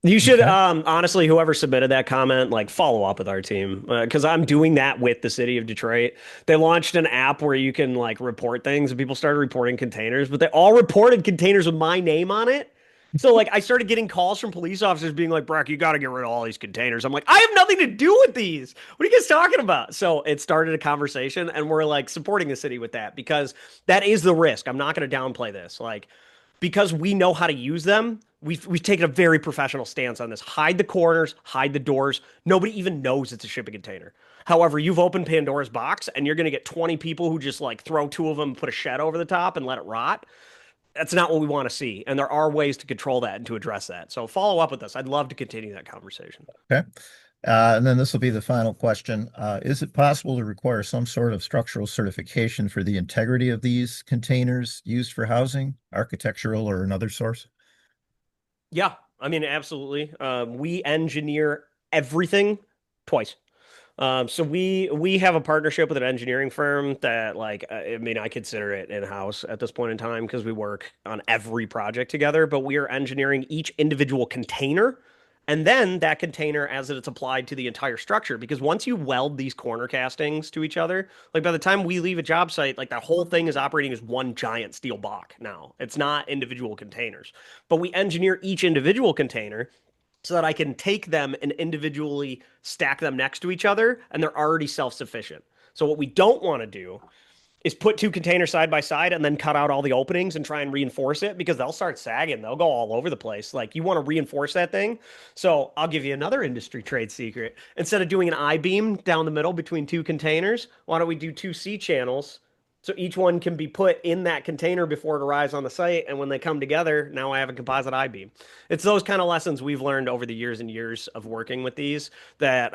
You should Okay. honestly, whoever submitted that comment, like follow up with our team because I'm doing that with the city of Detroit. They launched an app where you can like report things, and people started reporting containers, but they all reported containers with my name on it. So like I started getting calls from police officers being like, "Brock, you got to get rid of all these containers." I'm like, "I have nothing to do with these. What are you guys talking about?" So it started a conversation, and we're like supporting the city with that because that is the risk. I'm not going to downplay this. Like because we know how to use them, we've taken a very professional stance on this. Hide the corners, hide the doors. Nobody even knows it's a shipping container. However, you've opened Pandora's box and you're going to get 20 people who just like throw 2 of them and put a shed over the top and let it rot. That's not what we want to see. And there are ways to control that and to address that. So follow up with us. I'd love to continue that conversation. Okay. And then this will be the final question. Is it possible to require some sort of structural certification for the integrity of these containers used for housing, architectural or another source? Yeah, I mean, absolutely. We engineer everything twice. So we have a partnership with an engineering firm that like I mean I consider it in-house at this point in time because we work on every project together, but we are engineering each individual container and then that container as it's applied to the entire structure because once you weld these corner castings to each other, like by the time we leave a job site, like that whole thing is operating as one giant steel block now. It's not individual containers. But we engineer each individual container so that I can take them and individually stack them next to each other, and they're already self-sufficient. So what we don't want to do is put 2 containers side by side and then cut out all the openings and try and reinforce it because they'll start sagging. They'll go all over the place. Like you want to reinforce that thing. So I'll give you another industry trade secret. Instead of doing an I-beam down the middle between 2 containers, why don't we do 2 C channels? So each one can be put in that container before it arrives on the site. And when they come together, now I have a composite I-beam. It's those kind of lessons we've learned over the years and years of working with these that,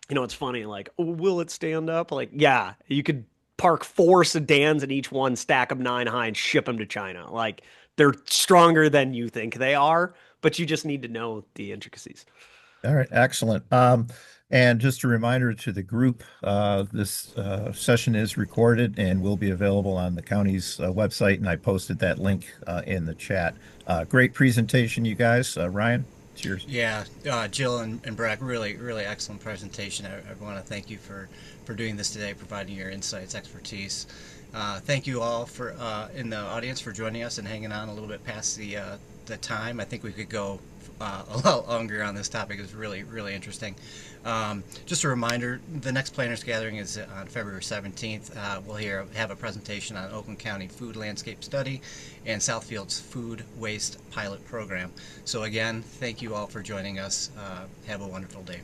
it's funny. Like, oh, will it stand up? Like, yeah, you could park 4 sedans in each one, stack them 9 high, and ship them to China. Like, they're stronger than you think they are, but you just need to know the intricacies. All right, excellent. And just a reminder to the group, this session is recorded and will be available on the county's website, and I posted that link in the chat. Great presentation, you guys. Ryan, it's yours. Yeah, Jill and Breck, really, really excellent presentation. I want to thank you for doing this today, providing your insights, expertise. Thank you all for in the audience for joining us and hanging on a little bit past the time. I think we could go a lot longer on this topic. It was really, really interesting. Just a reminder, the next planners gathering is on February 17th. We'll have a presentation on Oakland County Food Landscape Study and Southfield's Food Waste Pilot Program. So again, thank you all for joining us. Have a wonderful day.